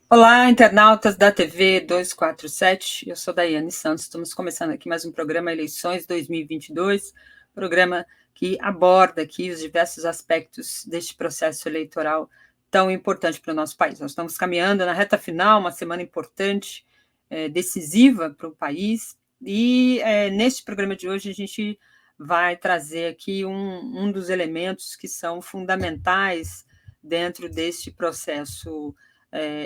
Olá, internautas da TV 247, eu sou Daiane Santos, estamos começando aqui mais um programa Eleições 2022, programa que aborda aqui os diversos aspectos deste processo eleitoral tão importante para o nosso país. Nós estamos caminhando na reta final, uma semana importante, decisiva para o país, e neste programa de hoje a gente vai trazer aqui um dos elementos que são fundamentais dentro deste processo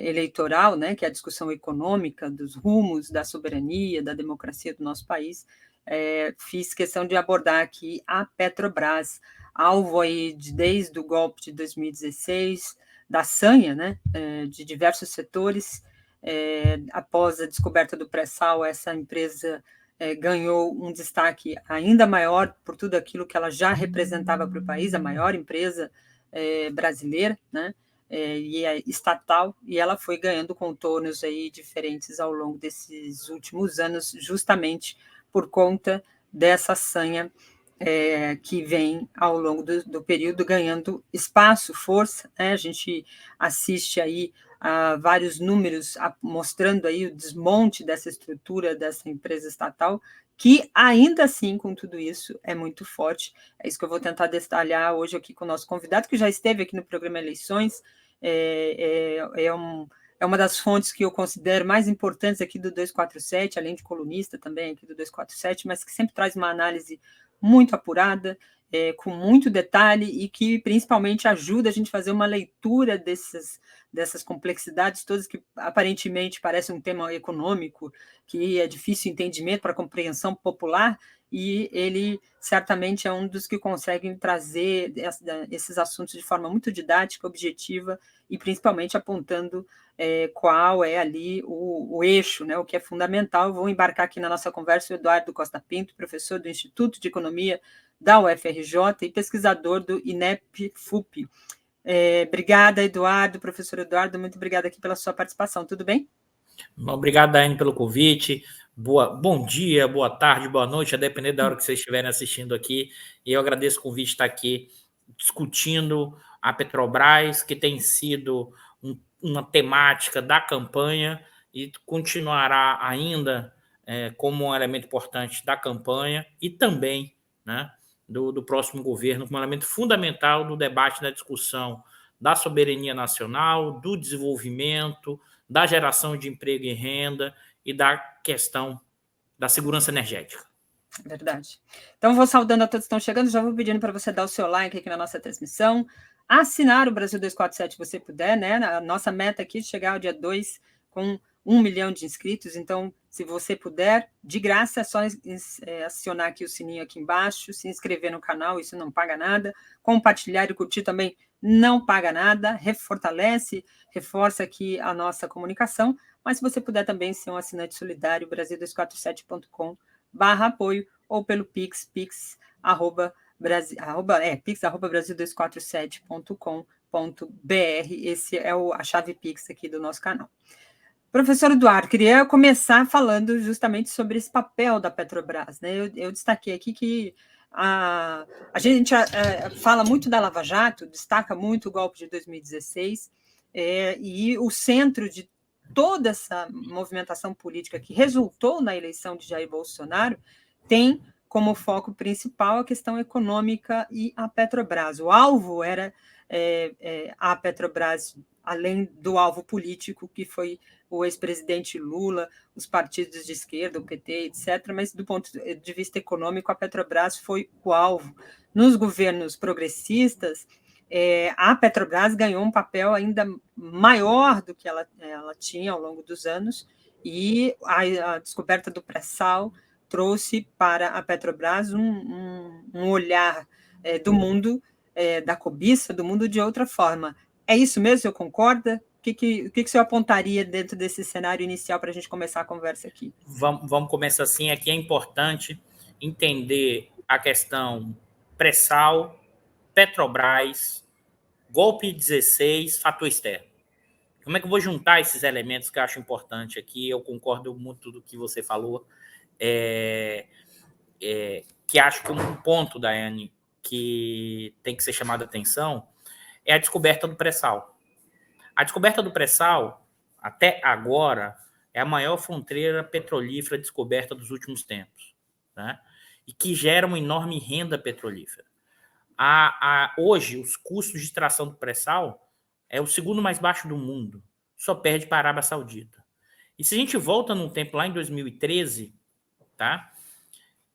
eleitoral, né, que é a discussão econômica dos rumos da soberania, da democracia do nosso país. Fiz questão de abordar aqui a Petrobras, alvo aí desde o golpe de 2016, da sanha, né, de diversos setores. Após a descoberta do pré-sal, essa empresa ganhou um destaque ainda maior por tudo aquilo que ela já representava para o país, a maior empresa brasileira, né? E é estatal, e ela foi ganhando contornos aí diferentes ao longo desses últimos anos, justamente por conta dessa sanha que vem ao longo do período ganhando espaço, força, né? A gente assiste aí a vários números mostrando aí o desmonte dessa estrutura dessa empresa estatal, que ainda assim, com tudo isso, é muito forte. É isso que eu vou tentar detalhar hoje aqui com o nosso convidado, que já esteve aqui no programa Eleições, é uma das fontes que eu considero mais importantes aqui do 247, além de colunista também aqui do 247, mas que sempre traz uma análise muito apurada, com muito detalhe e que principalmente ajuda a gente a fazer uma leitura dessas complexidades todas que aparentemente parecem um tema econômico, que é difícil entendimento para compreensão popular, e ele certamente é um dos que conseguem trazer esses assuntos de forma muito didática, objetiva, e principalmente apontando qual é ali o eixo, né, o que é fundamental. Vou embarcar aqui na nossa conversa o Eduardo Costa Pinto, professor do Instituto de Economia da UFRJ e pesquisador do INEP-FUP. Obrigada, Eduardo, professor Eduardo, muito obrigada aqui pela sua participação, tudo bem? Obrigado, Daiane, pelo convite. Bom dia, boa tarde, boa noite, a depender da hora que vocês estiverem assistindo aqui. E eu agradeço o convite de estar aqui discutindo a Petrobras, que tem sido uma temática da campanha e continuará ainda como um elemento importante da campanha e também, né, do próximo governo, como um elemento fundamental do debate, da discussão da soberania nacional, do desenvolvimento, da geração de emprego e renda e da questão da segurança energética. Verdade. Então, vou saudando a todos que estão chegando, já vou pedindo para você dar o seu like aqui na nossa transmissão, assinar o Brasil 247 se você puder, né? A nossa meta aqui é chegar ao dia 2 com 1 milhão de inscritos, então, se você puder, de graça, é só acionar aqui o sininho aqui embaixo, se inscrever no canal, isso não paga nada, compartilhar e curtir também não paga nada, reforça aqui a nossa comunicação, mas se você puder também ser um assinante solidário, brasil247.com/apoio, ou pelo pix@brasil247.com.br. Esse é a chave Pix aqui do nosso canal. Professor Eduardo, queria começar falando justamente sobre esse papel da Petrobras, né? Eu destaquei aqui que a gente fala muito da Lava Jato, destaca muito o golpe de 2016, e o centro de toda essa movimentação política que resultou na eleição de Jair Bolsonaro tem como foco principal a questão econômica e a Petrobras. O alvo era a Petrobras, além do alvo político, que foi o ex-presidente Lula, os partidos de esquerda, o PT, etc., mas do ponto de vista econômico, a Petrobras foi o alvo. Nos governos progressistas, a Petrobras ganhou um papel ainda maior do que ela tinha ao longo dos anos, e a descoberta do pré-sal trouxe para a Petrobras um olhar do mundo, da cobiça, do mundo de outra forma. É isso mesmo? Você concorda? O que você apontaria dentro desse cenário inicial para a gente começar a conversa aqui? Vamos começar assim. Aqui é importante entender a questão pré-sal, Petrobras, golpe 16, fator externo. Como é que eu vou juntar esses elementos que eu acho importante aqui? Eu concordo muito do que você falou, que acho que um ponto, Daiane, que tem que ser chamado a atenção é a descoberta do pré-sal. A descoberta do pré-sal até agora, é a maior fronteira petrolífera descoberta dos últimos tempos, né? E que gera uma enorme renda petrolífera. Hoje, os custos de extração do pré-sal é o segundo mais baixo do mundo, só perde para a Arábia Saudita. E se a gente volta num tempo lá em 2013, tá?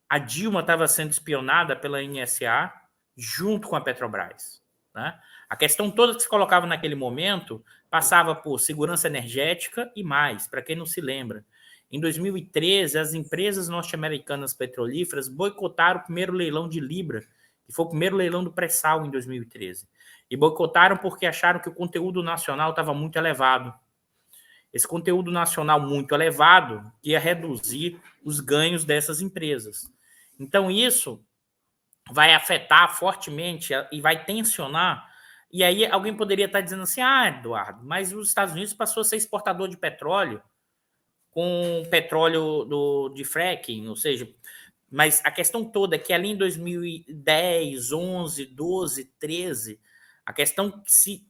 A Dilma estava sendo espionada pela NSA junto com a Petrobras, né? A questão toda que se colocava naquele momento passava por segurança energética e mais, para quem não se lembra. Em 2013, as empresas norte-americanas petrolíferas boicotaram o primeiro leilão de Libra, que foi o primeiro leilão do pré-sal em 2013. E boicotaram porque acharam que o conteúdo nacional estava muito elevado. Esse conteúdo nacional muito elevado ia reduzir os ganhos dessas empresas. Então, isso vai afetar fortemente e vai tensionar. E aí alguém poderia estar dizendo assim, Eduardo, mas os Estados Unidos passou a ser exportador de petróleo com petróleo de fracking, ou seja, mas a questão toda é que ali em 2010, 11, 12, 13, a questão que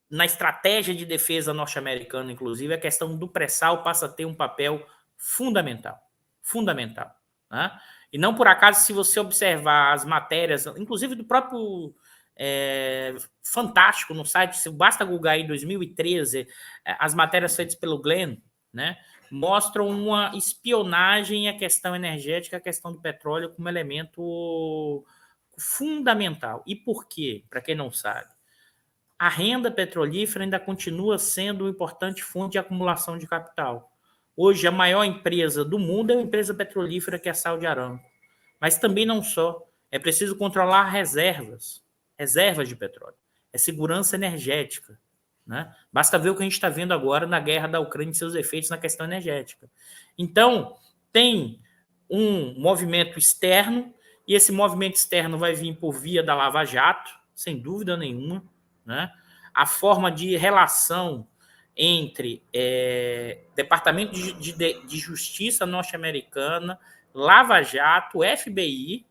na estratégia de defesa norte-americana, inclusive, a questão do pré-sal passa a ter um papel fundamental. Fundamental. Né? E não por acaso, se você observar as matérias, inclusive do próprio Fantástico no site, se basta googar aí 2013, as matérias feitas pelo Glenn, né, mostram uma espionagem à questão energética, à questão do petróleo como elemento fundamental. E por quê? Para quem não sabe, a renda petrolífera ainda continua sendo uma importante fonte de acumulação de capital. Hoje, a maior empresa do mundo é uma empresa petrolífera, que é a Saudi Aramco. Mas também não só. É preciso controlar reservas de petróleo. É segurança energética. Né? Basta ver o que a gente está vendo agora na guerra da Ucrânia e seus efeitos na questão energética. Então, tem um movimento externo, e esse movimento externo vai vir por via da Lava Jato, sem dúvida nenhuma. Né? A forma de relação entre Departamento de Justiça norte-americana, Lava Jato, FBI,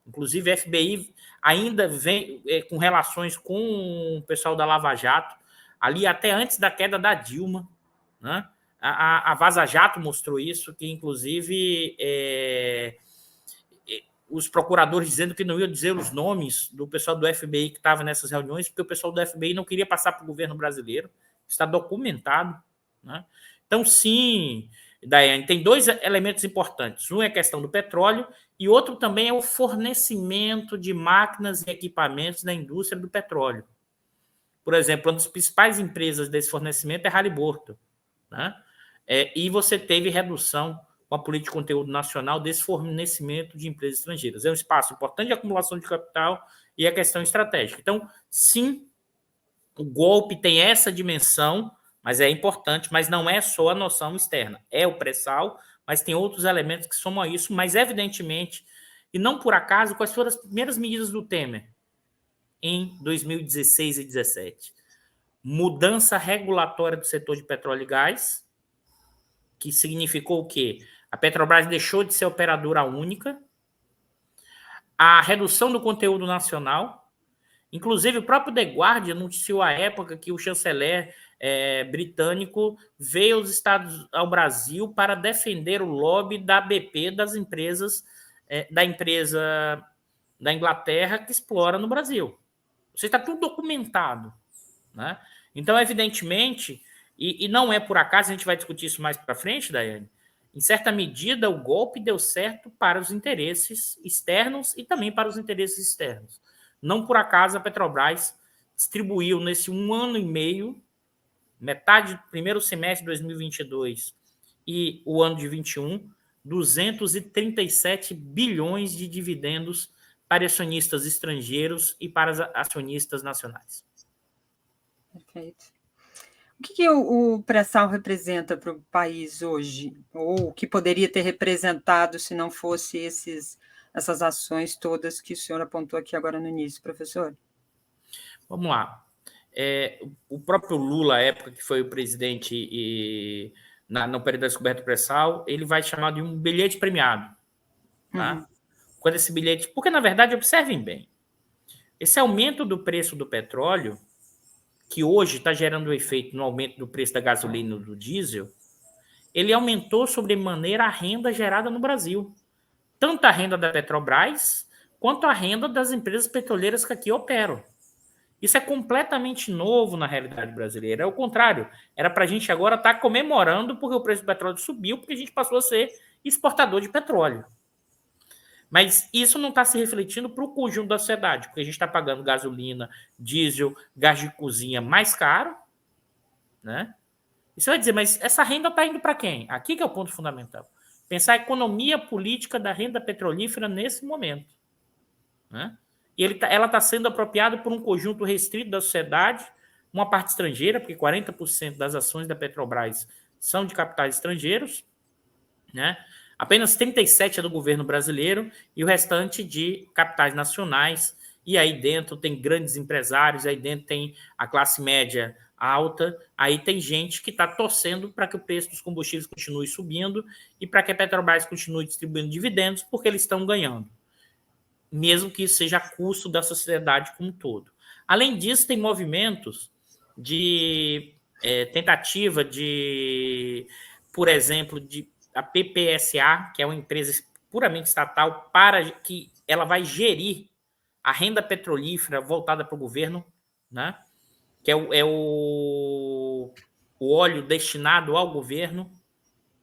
inclusive FBI ainda vem com relações com o pessoal da Lava Jato, ali até antes da queda da Dilma. Né? A Vaza Jato mostrou isso, que inclusive os procuradores dizendo que não iam dizer os nomes do pessoal do FBI que estava nessas reuniões, porque o pessoal do FBI não queria passar para o governo brasileiro. Está documentado. Né? Então, sim, Daiane, tem dois elementos importantes. Um é a questão do petróleo e outro também é o fornecimento de máquinas e equipamentos da indústria do petróleo. Por exemplo, uma das principais empresas desse fornecimento é Halliburton. Né? E você teve redução com a política de conteúdo nacional desse fornecimento de empresas estrangeiras. É um espaço importante de acumulação de capital e a questão estratégica. Então, sim, o golpe tem essa dimensão, mas é importante, mas não é só a noção externa. É o pré-sal, mas tem outros elementos que somam a isso, mas evidentemente, e não por acaso, quais foram as primeiras medidas do Temer em 2016 e 2017? Mudança regulatória do setor de petróleo e gás, que significou o quê? A Petrobras deixou de ser operadora única, a redução do conteúdo nacional, inclusive o próprio The Guardian noticiou à época que o chanceler britânico veio ao Brasil para defender o lobby da BP, das empresas, da empresa da Inglaterra que explora no Brasil. Isso está tudo documentado. Né? Então, evidentemente, e não é por acaso, a gente vai discutir isso mais para frente, Daiane, em certa medida, o golpe deu certo para os interesses externos e também para os interesses externos. Não por acaso a Petrobras distribuiu nesse 1 ano e meio, metade do primeiro semestre de 2022 e o ano de 2021, 237 bilhões de dividendos para acionistas estrangeiros e para acionistas nacionais. Perfeito. O que o pré-sal representa para o país hoje? Ou o que poderia ter representado se não fosse essas ações todas que o senhor apontou aqui agora no início, professor? Vamos lá. O próprio Lula, à época que foi o presidente no período da descoberta do pré-sal, ele vai chamar de um bilhete premiado. Tá? Quando esse bilhete... Porque, na verdade, observem bem, esse aumento do preço do petróleo que hoje está gerando efeito no aumento do preço da gasolina e do diesel, ele aumentou sobremaneira a renda gerada no Brasil. Tanto a renda da Petrobras, quanto a renda das empresas petroleiras que aqui operam. Isso é completamente novo na realidade brasileira. É o contrário. Era para a gente agora estar comemorando porque o preço do petróleo subiu, porque a gente passou a ser exportador de petróleo. Mas isso não está se refletindo para o conjunto da sociedade, porque a gente está pagando gasolina, diesel, gás de cozinha mais caro, né? E você vai dizer, mas essa renda está indo para quem? Aqui que é o ponto fundamental. Pensar a economia política da renda petrolífera nesse momento, né? E ela está sendo apropriada por um conjunto restrito da sociedade, uma parte estrangeira, porque 40% das ações da Petrobras são de capitais estrangeiros, né? Apenas 37% é do governo brasileiro e o restante de capitais nacionais. E aí dentro tem grandes empresários, aí dentro tem a classe média alta, aí tem gente que está torcendo para que o preço dos combustíveis continue subindo e para que a Petrobras continue distribuindo dividendos, porque eles estão ganhando, mesmo que isso seja a custo da sociedade como um todo. Além disso, tem movimentos de tentativa de, por exemplo, de a PPSA, que é uma empresa puramente estatal, para que ela vai gerir a renda petrolífera voltada para o governo, né? Que é o óleo destinado ao governo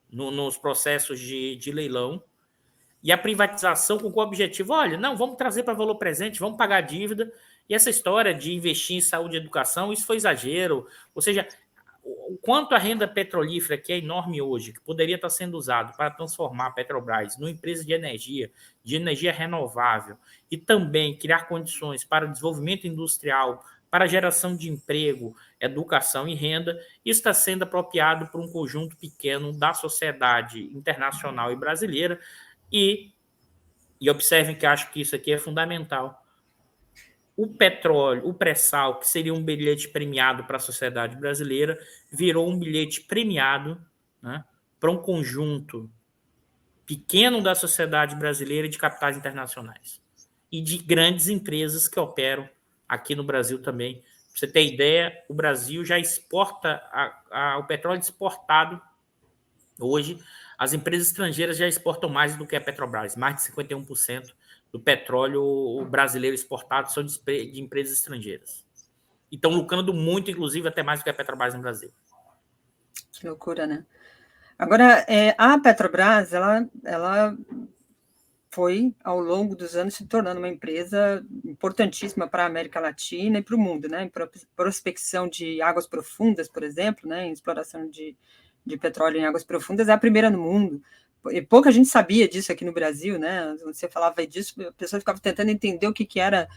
nos processos de leilão. E a privatização com o objetivo, olha, não, vamos trazer para valor presente, vamos pagar a dívida. E essa história de investir em saúde e educação, isso foi exagero. Ou seja, o quanto a renda petrolífera, que é enorme hoje, que poderia estar sendo usado para transformar a Petrobras numa empresa de energia renovável, e também criar condições para o desenvolvimento industrial, para a geração de emprego, educação e renda, isso está sendo apropriado por um conjunto pequeno da sociedade internacional e brasileira. E observem que acho que isso aqui é fundamental. O petróleo, o pré-sal, que seria um bilhete premiado para a sociedade brasileira, virou um bilhete premiado, né, para um conjunto pequeno da sociedade brasileira e de capitais internacionais. E de grandes empresas que operam aqui no Brasil também. Para você ter ideia, o Brasil já exporta o petróleo exportado hoje. As empresas estrangeiras já exportam mais do que a Petrobras. Mais de 51% do petróleo brasileiro exportado são de empresas estrangeiras. E estão lucrando muito, inclusive, até mais do que a Petrobras no Brasil. Que loucura, né? Agora, a Petrobras, ela foi, ao longo dos anos, se tornando uma empresa importantíssima para a América Latina e para o mundo, né? Em prospecção de águas profundas, por exemplo, né? Em exploração de petróleo em águas profundas, é a primeira no mundo. E pouca gente sabia disso aqui no Brasil, né? Você falava disso, a pessoa ficava tentando entender o que era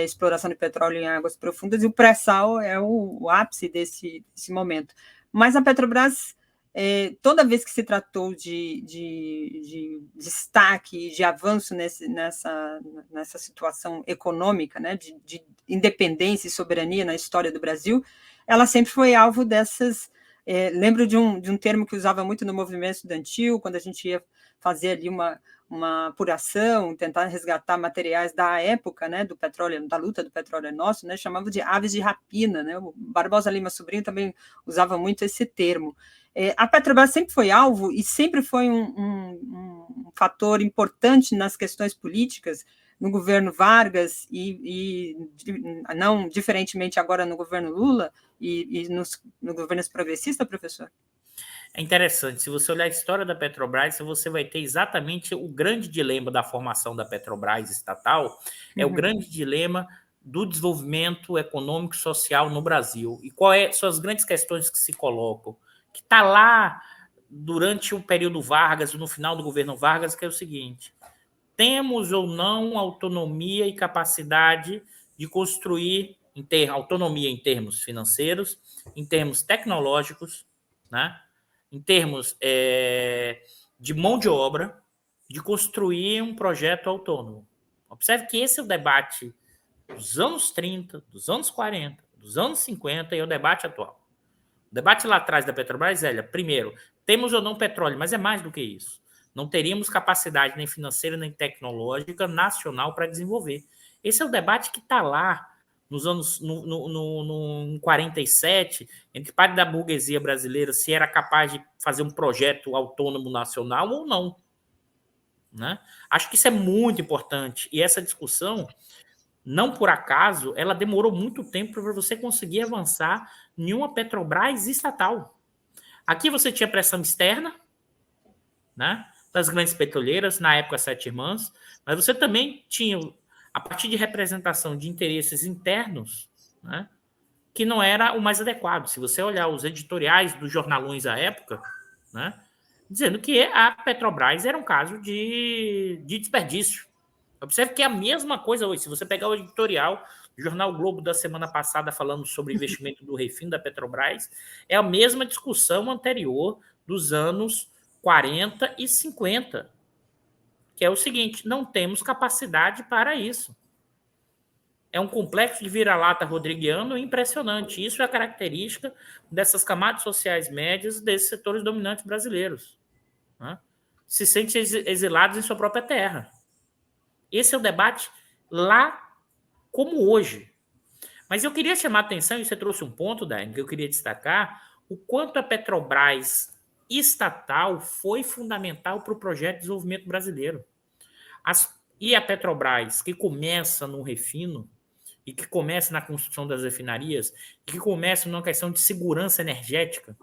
exploração de petróleo em águas profundas, e o pré-sal é o ápice desse momento. Mas a Petrobras, toda vez que se tratou de destaque, de avanço nessa situação econômica, né, de independência e soberania na história do Brasil, ela sempre foi alvo dessas. Lembro de um termo que usava muito no movimento estudantil, quando a gente ia fazer ali uma apuração, tentar resgatar materiais da época, né, do petróleo, da luta do petróleo nosso, né, chamava de aves de rapina, né? O Barbosa Lima Sobrinho também usava muito esse termo. A Petrobras sempre foi alvo e sempre foi um fator importante nas questões políticas, no governo Vargas e não diferentemente agora no governo Lula e no governo progressista, professor? É interessante, se você olhar a história da Petrobras, você vai ter exatamente o grande dilema da formação da Petrobras estatal, é o grande dilema do desenvolvimento econômico e social no Brasil. E quais são as grandes questões que se colocam? Que está lá durante o período Vargas, no final do governo Vargas, que é o seguinte: temos ou não autonomia e capacidade de construir, autonomia em termos financeiros, em termos tecnológicos, né? Em termos de mão de obra, de construir um projeto autônomo. Observe que esse é o debate dos anos 30, dos anos 40, dos anos 50 e é o debate atual. O debate lá atrás da Petrobras é, primeiro, temos ou não petróleo, mas é mais do que isso. Não teríamos capacidade nem financeira nem tecnológica nacional para desenvolver. Esse é o debate que está lá nos anos em 47, entre parte da burguesia brasileira, se era capaz de fazer um projeto autônomo nacional ou não. Né? Acho que isso é muito importante. E essa discussão, não por acaso, ela demorou muito tempo para você conseguir avançar em uma Petrobras estatal. Aqui você tinha pressão externa, né, das grandes petroleiras, na época Sete Irmãs, mas você também tinha, a partir de representação de interesses internos, né, que não era o mais adequado. Se você olhar os editoriais dos jornalões à época, né, dizendo que a Petrobras era um caso de desperdício. Observe que é a mesma coisa hoje. Se você pegar o editorial do Jornal Globo da semana passada falando sobre o investimento do refino da Petrobras, é a mesma discussão anterior dos anos 40 e 50, que é o seguinte: não temos capacidade para isso. É um complexo de vira-lata rodriguiano impressionante. Isso é a característica dessas camadas sociais médias desses setores dominantes brasileiros. Né? Se sentem exilados em sua própria terra. Esse é o debate lá como hoje. Mas eu queria chamar a atenção, e você trouxe um ponto, Dain, que eu queria destacar, o quanto a Petrobras estatal foi fundamental para o projeto de desenvolvimento brasileiro. E a Petrobras, que começa no refino, e que começa na construção das refinarias, e que começa numa questão de segurança energética.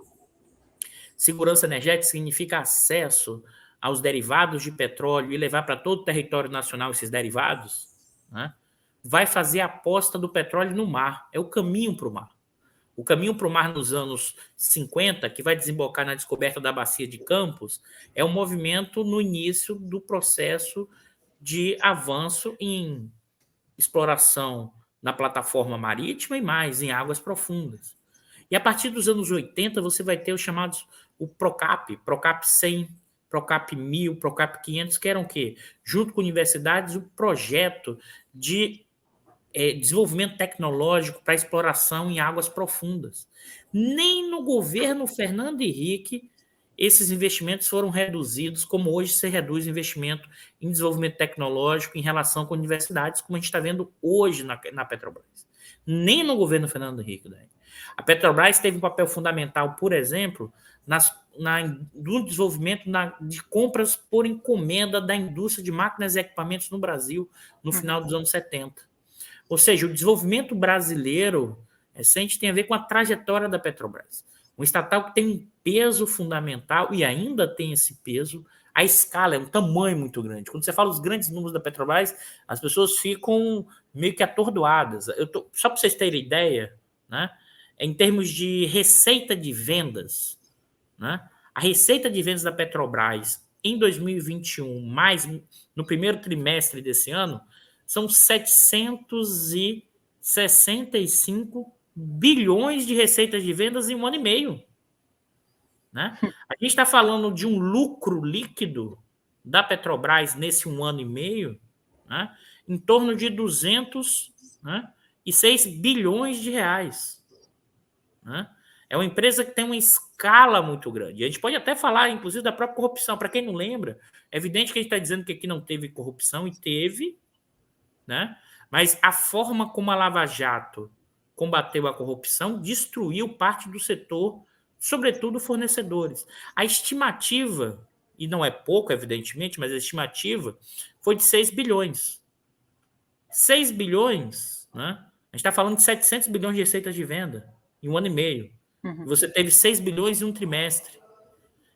Segurança energética significa acesso aos derivados de petróleo e levar para todo o território nacional esses derivados, né? Vai fazer a aposta do petróleo no mar. É o caminho para o mar. O caminho para o mar nos anos 50, que vai desembocar na descoberta da bacia de Campos, é um movimento no início do processo de avanço em exploração na plataforma marítima e mais em águas profundas. E a partir dos anos 80, você vai ter os chamados o PROCAP 100, PROCAP 1000, PROCAP 500, que eram o quê? Junto com universidades, o projeto de desenvolvimento tecnológico para exploração em águas profundas. Nem no governo Fernando Henrique esses investimentos foram reduzidos, como hoje se reduz o investimento em desenvolvimento tecnológico em relação com universidades, como a gente está vendo hoje na Petrobras. Nem no governo Fernando Henrique. Né? A Petrobras teve um papel fundamental, por exemplo, no desenvolvimento de compras por encomenda da indústria de máquinas e equipamentos no Brasil no final dos anos 70. Ou seja, o desenvolvimento brasileiro recente tem a ver com a trajetória da Petrobras. Um estatal que tem um peso fundamental e ainda tem esse peso, a escala é um tamanho muito grande. Quando você fala os grandes números da Petrobras, as pessoas ficam meio que atordoadas. Só para vocês terem ideia, né, em termos de receita de vendas, né, a receita de vendas da Petrobras em 2021, mais no primeiro trimestre desse ano, são 765 bilhões de receitas de vendas em um ano e meio. Né? A gente está falando de um lucro líquido da Petrobras nesse um ano e meio, né, em torno de 206 bilhões de reais. Né? É uma empresa que tem uma escala muito grande. A gente pode até falar, inclusive, da própria corrupção. Para quem não lembra, é evidente que a gente está dizendo que aqui não teve corrupção, e teve, né? Mas a forma como a Lava Jato combateu a corrupção destruiu parte do setor, sobretudo fornecedores. A estimativa, e não é pouco, evidentemente, mas a estimativa foi de 6 bilhões. 6 bilhões, né? A gente está falando de 700 bilhões de receitas de venda em um ano e meio. Uhum. Você teve 6 bilhões em um trimestre.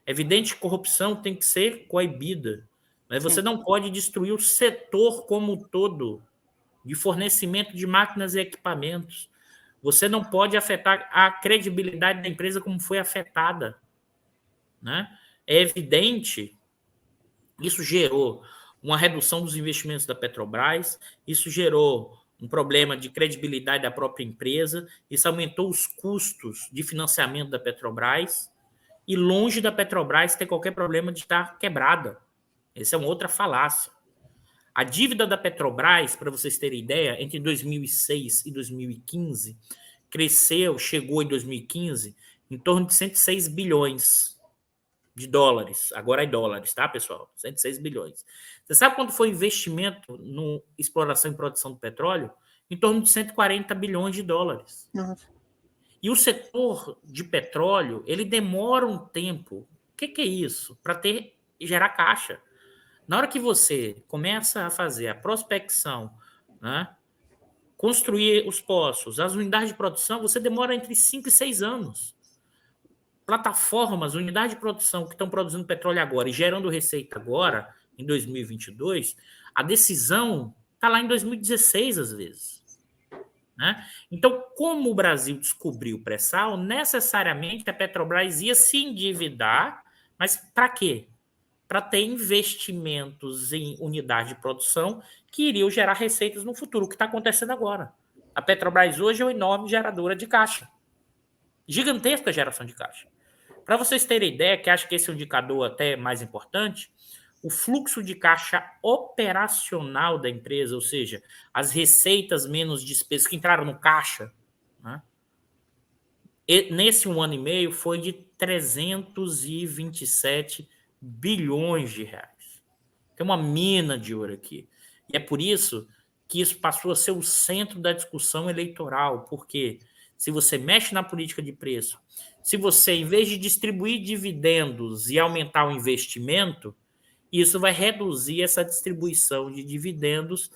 É evidente que corrupção tem que ser coibida, mas você não pode destruir o setor como um todo de fornecimento de máquinas e equipamentos. Você não pode afetar a credibilidade da empresa como foi afetada. Né? É evidente, isso gerou uma redução dos investimentos da Petrobras, isso gerou um problema de credibilidade da própria empresa, isso aumentou os custos de financiamento da Petrobras, e longe da Petrobras ter qualquer problema de estar quebrada. Essa é uma outra falácia. A dívida da Petrobras, para vocês terem ideia, entre 2006 e 2015, chegou em 2015 em torno de 106 bilhões de dólares. Agora é dólares, tá, pessoal? 106 bilhões. Você sabe quanto foi o investimento na exploração e produção do petróleo? em torno de 140 bilhões de dólares. Nossa. E o setor de petróleo, ele demora um tempo. O que é isso? Para gerar caixa. Na hora que você começa a fazer a prospecção, né, construir os poços, as unidades de produção, você demora entre 5 e 6 anos. Plataformas, unidades de produção que estão produzindo petróleo agora e gerando receita agora, em 2022, a decisão está lá em 2016, às vezes. Né? Então, como o Brasil descobriu o pré-sal, necessariamente a Petrobras ia se endividar, mas para quê? Para ter investimentos em unidade de produção que iriam gerar receitas no futuro, o que está acontecendo agora. A Petrobras hoje é uma enorme geradora de caixa. Gigantesca geração de caixa. Para vocês terem ideia, que acho que esse é um indicador até mais importante, o fluxo de caixa operacional da empresa, ou seja, as receitas menos despesas que entraram no caixa, né, nesse 1 ano e meio foi de 327 bilhões de reais. Tem uma mina de ouro aqui. E é por isso que isso passou a ser o centro da discussão eleitoral, porque se você mexe na política de preço, se você, em vez de distribuir dividendos e aumentar o investimento, isso vai reduzir essa distribuição de dividendos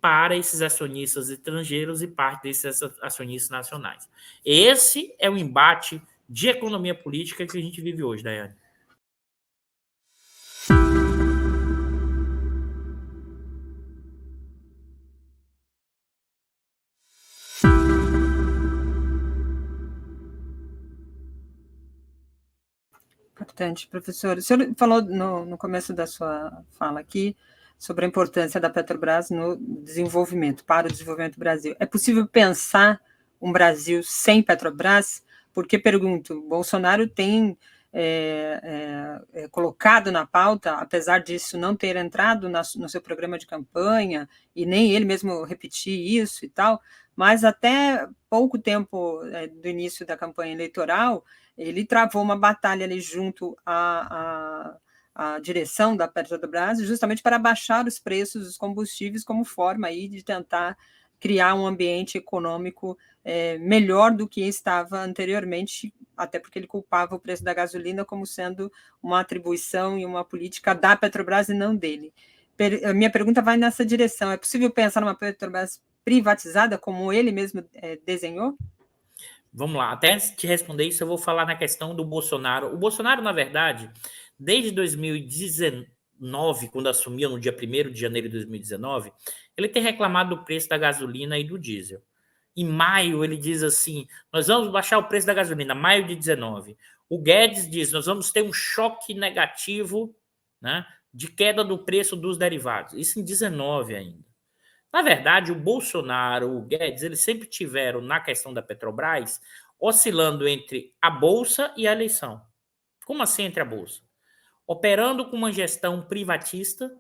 para esses acionistas estrangeiros e parte desses acionistas nacionais. Esse é o embate de economia política que a gente vive hoje, Daiane. Importante, professor. O senhor falou no começo da sua fala aqui sobre a importância da Petrobras no desenvolvimento, para o desenvolvimento do Brasil. É possível pensar um Brasil sem Petrobras? Porque, pergunto, Bolsonaro tem colocado na pauta, apesar disso não ter entrado no seu programa de campanha, e nem ele mesmo repetir isso e tal, mas até pouco tempo do início da campanha eleitoral, ele travou uma batalha ali junto à direção da Petrobras, justamente para baixar os preços dos combustíveis como forma aí de tentar criar um ambiente econômico melhor do que estava anteriormente, até porque ele culpava o preço da gasolina como sendo uma atribuição e uma política da Petrobras e não dele. A minha pergunta vai nessa direção. É possível pensar numa Petrobras privatizada, como ele mesmo desenhou? Vamos lá, até antes de responder isso, eu vou falar na questão do Bolsonaro. O Bolsonaro, na verdade, desde 2019, quando assumiu no dia 1º de janeiro de 2019, ele tem reclamado do preço da gasolina e do diesel. Em maio, ele diz assim, nós vamos baixar o preço da gasolina, maio de 19. O Guedes diz, nós vamos ter um choque negativo, né, de queda do preço dos derivados. Isso em 19 ainda. Na verdade, o Bolsonaro, o Guedes, eles sempre tiveram, na questão da Petrobras, oscilando entre a Bolsa e a eleição. Como assim entre a Bolsa? Operando com uma gestão privatista,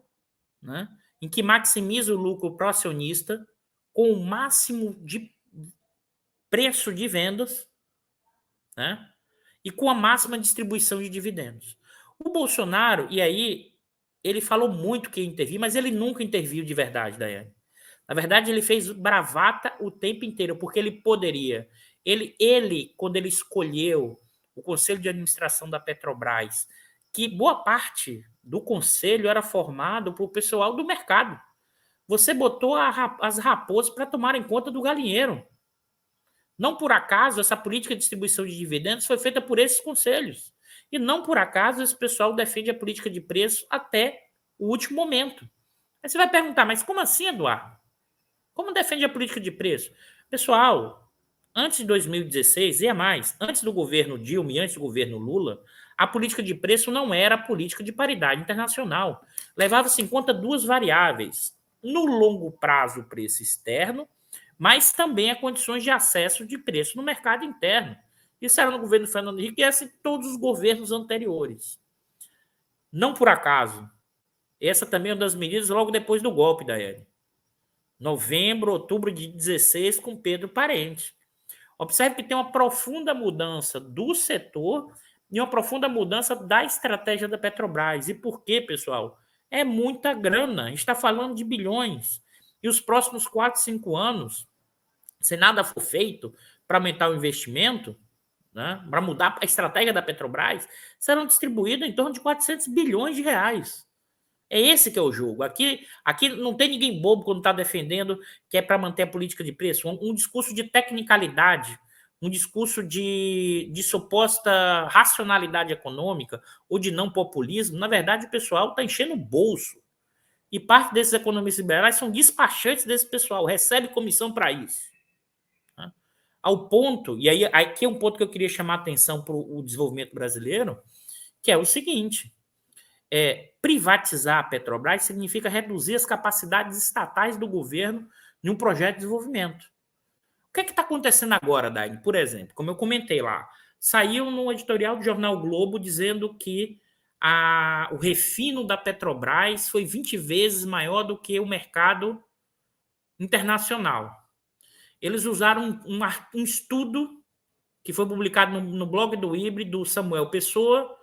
né, em que maximiza o lucro para o acionista, com o máximo de preço de vendas, né, e com a máxima distribuição de dividendos. O Bolsonaro, e aí, ele falou muito que ia intervir, mas ele nunca interviu de verdade, Daiane. Na verdade, ele fez bravata o tempo inteiro, porque ele poderia. Ele, quando ele escolheu o Conselho de Administração da Petrobras, que boa parte do conselho era formado por pessoal do mercado. Você botou as raposas para tomarem conta do galinheiro. Não por acaso, essa política de distribuição de dividendos foi feita por esses conselhos. E não por acaso esse pessoal defende a política de preço até o último momento. Aí você vai perguntar, mas como assim, Eduardo? Como defende a política de preço? Pessoal, antes de 2016, e a mais, antes do governo Dilma e antes do governo Lula, a política de preço não era a política de paridade internacional. Levava-se em conta duas variáveis. No longo prazo, o preço externo, mas também as condições de acesso de preço no mercado interno. Isso era no governo Fernando Henrique e em todos os governos anteriores. Não por acaso. Essa também é uma das medidas logo depois do golpe, Daiane. Novembro, outubro de 16, com Pedro Parente. Observe que tem uma profunda mudança do setor e uma profunda mudança da estratégia da Petrobras. E por quê, pessoal? É muita grana. A gente está falando de bilhões. E os próximos 4, 5 anos, se nada for feito para aumentar o investimento, né, para mudar a estratégia da Petrobras, serão distribuídos em torno de 400 bilhões de reais. É esse que é o jogo. Aqui não tem ninguém bobo quando está defendendo que é para manter a política de preço. Um discurso de tecnicalidade, um discurso de suposta racionalidade econômica ou de não populismo. Na verdade, o pessoal está enchendo o bolso. E parte desses economistas liberais são despachantes desse pessoal, recebe comissão para isso. Né? Ao ponto, e aí aqui é um ponto que eu queria chamar a atenção para o desenvolvimento brasileiro, que é o seguinte: privatizar a Petrobras significa reduzir as capacidades estatais do governo em um projeto de desenvolvimento. O que é que está acontecendo agora, Daine? Por exemplo, como eu comentei lá, saiu no editorial do jornal Globo dizendo que o refino da Petrobras foi 20 vezes maior do que o mercado internacional. Eles usaram um estudo que foi publicado no blog do IBRE, do Samuel Pessoa,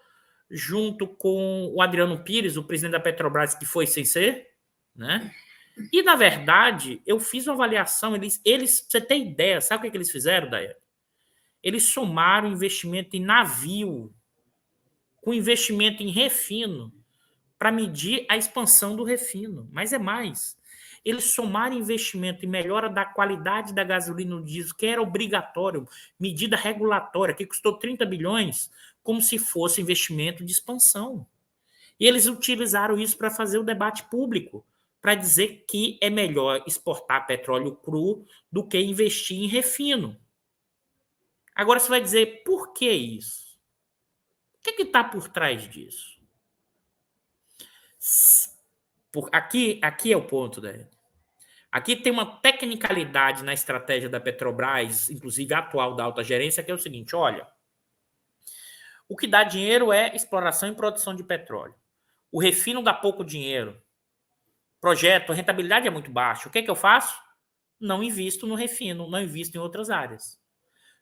junto com o Adriano Pires, o presidente da Petrobras, que foi sem ser, né? E, na verdade, eu fiz uma avaliação, eles você tem ideia, sabe o que eles fizeram, Daiane? Eles somaram investimento em navio com investimento em refino para medir a expansão do refino. Mas é mais. Eles somaram investimento em melhora da qualidade da gasolina no diesel, que era obrigatório, medida regulatória, que custou 30 bilhões, como se fosse investimento de expansão. E eles utilizaram isso para fazer o debate público, para dizer que é melhor exportar petróleo cru do que investir em refino. Agora você vai dizer, por que isso? O que está por trás disso? Aqui é o ponto, né? Aqui tem uma tecnicalidade na estratégia da Petrobras, inclusive a atual da alta gerência, que é o seguinte: olha, o que dá dinheiro é exploração e produção de petróleo. O refino dá pouco dinheiro. Projeto, a rentabilidade é muito baixa. O que é que eu faço? Não invisto no refino, não invisto em outras áreas.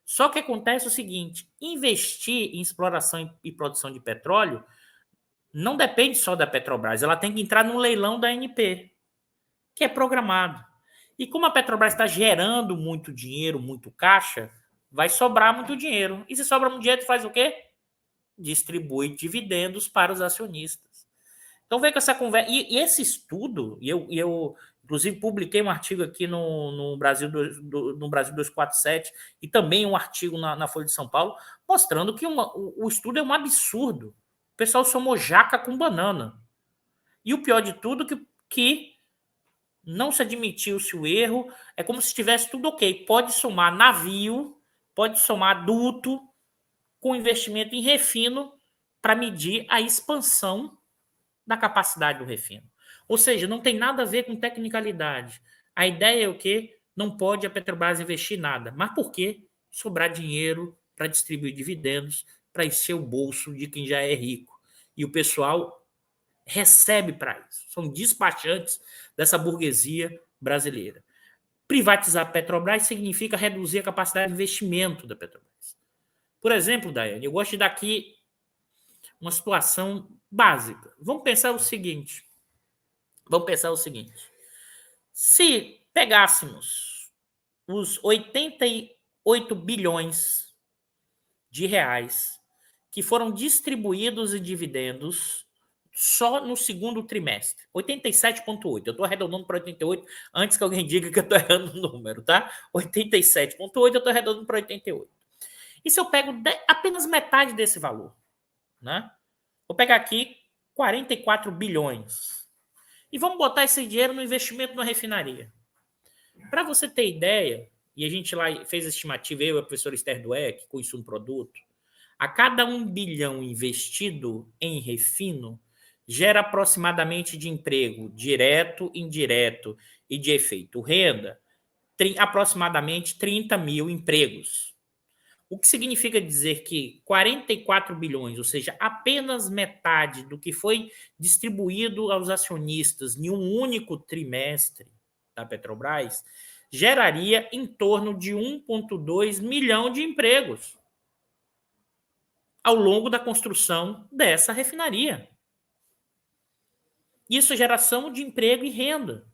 Só que acontece o seguinte: investir em exploração e produção de petróleo não depende só da Petrobras, ela tem que entrar num leilão da ANP, que é programado. E como a Petrobras está gerando muito dinheiro, muito caixa, vai sobrar muito dinheiro. E se sobra muito dinheiro, faz o quê? Distribui dividendos para os acionistas. Então, vem com essa conversa. E esse estudo, eu inclusive publiquei um artigo aqui no Brasil 247 e também um artigo na Folha de São Paulo, mostrando que o estudo é um absurdo. O pessoal somou jaca com banana. E o pior de tudo, que não se admitiu-se o erro, é como se estivesse tudo ok. Pode somar navio, pode somar duto, com investimento em refino para medir a expansão da capacidade do refino. Ou seja, não tem nada a ver com tecnicalidade. A ideia é o quê? Não pode a Petrobras investir nada. Mas por quê? Sobrar dinheiro para distribuir dividendos, para encher o bolso de quem já é rico. E o pessoal recebe para isso. São despachantes dessa burguesia brasileira. Privatizar a Petrobras significa reduzir a capacidade de investimento da Petrobras. Por exemplo, Daiane, eu gosto de dar aqui uma situação básica. Vamos pensar o seguinte. Se pegássemos os 88 bilhões de reais que foram distribuídos em dividendos só no segundo trimestre, 87,8. Eu estou arredondando para 88 antes que alguém diga que eu estou errando o número, tá? 87,8, eu estou arredondando para 88. E se eu pego apenas metade desse valor, né? Vou pegar aqui 44 bilhões. E vamos botar esse dinheiro no investimento na refinaria. Para você ter ideia, e a gente lá fez a estimativa, eu e a professora Esther Dweck, com isso um produto, a cada 1 bilhão investido em refino, gera aproximadamente de emprego direto, indireto e de efeito renda, aproximadamente 30 mil empregos. O que significa dizer que 44 bilhões, ou seja, apenas metade do que foi distribuído aos acionistas em um único trimestre da Petrobras, geraria em torno de 1,2 milhão de empregos ao longo da construção dessa refinaria. Isso é geração de emprego e renda.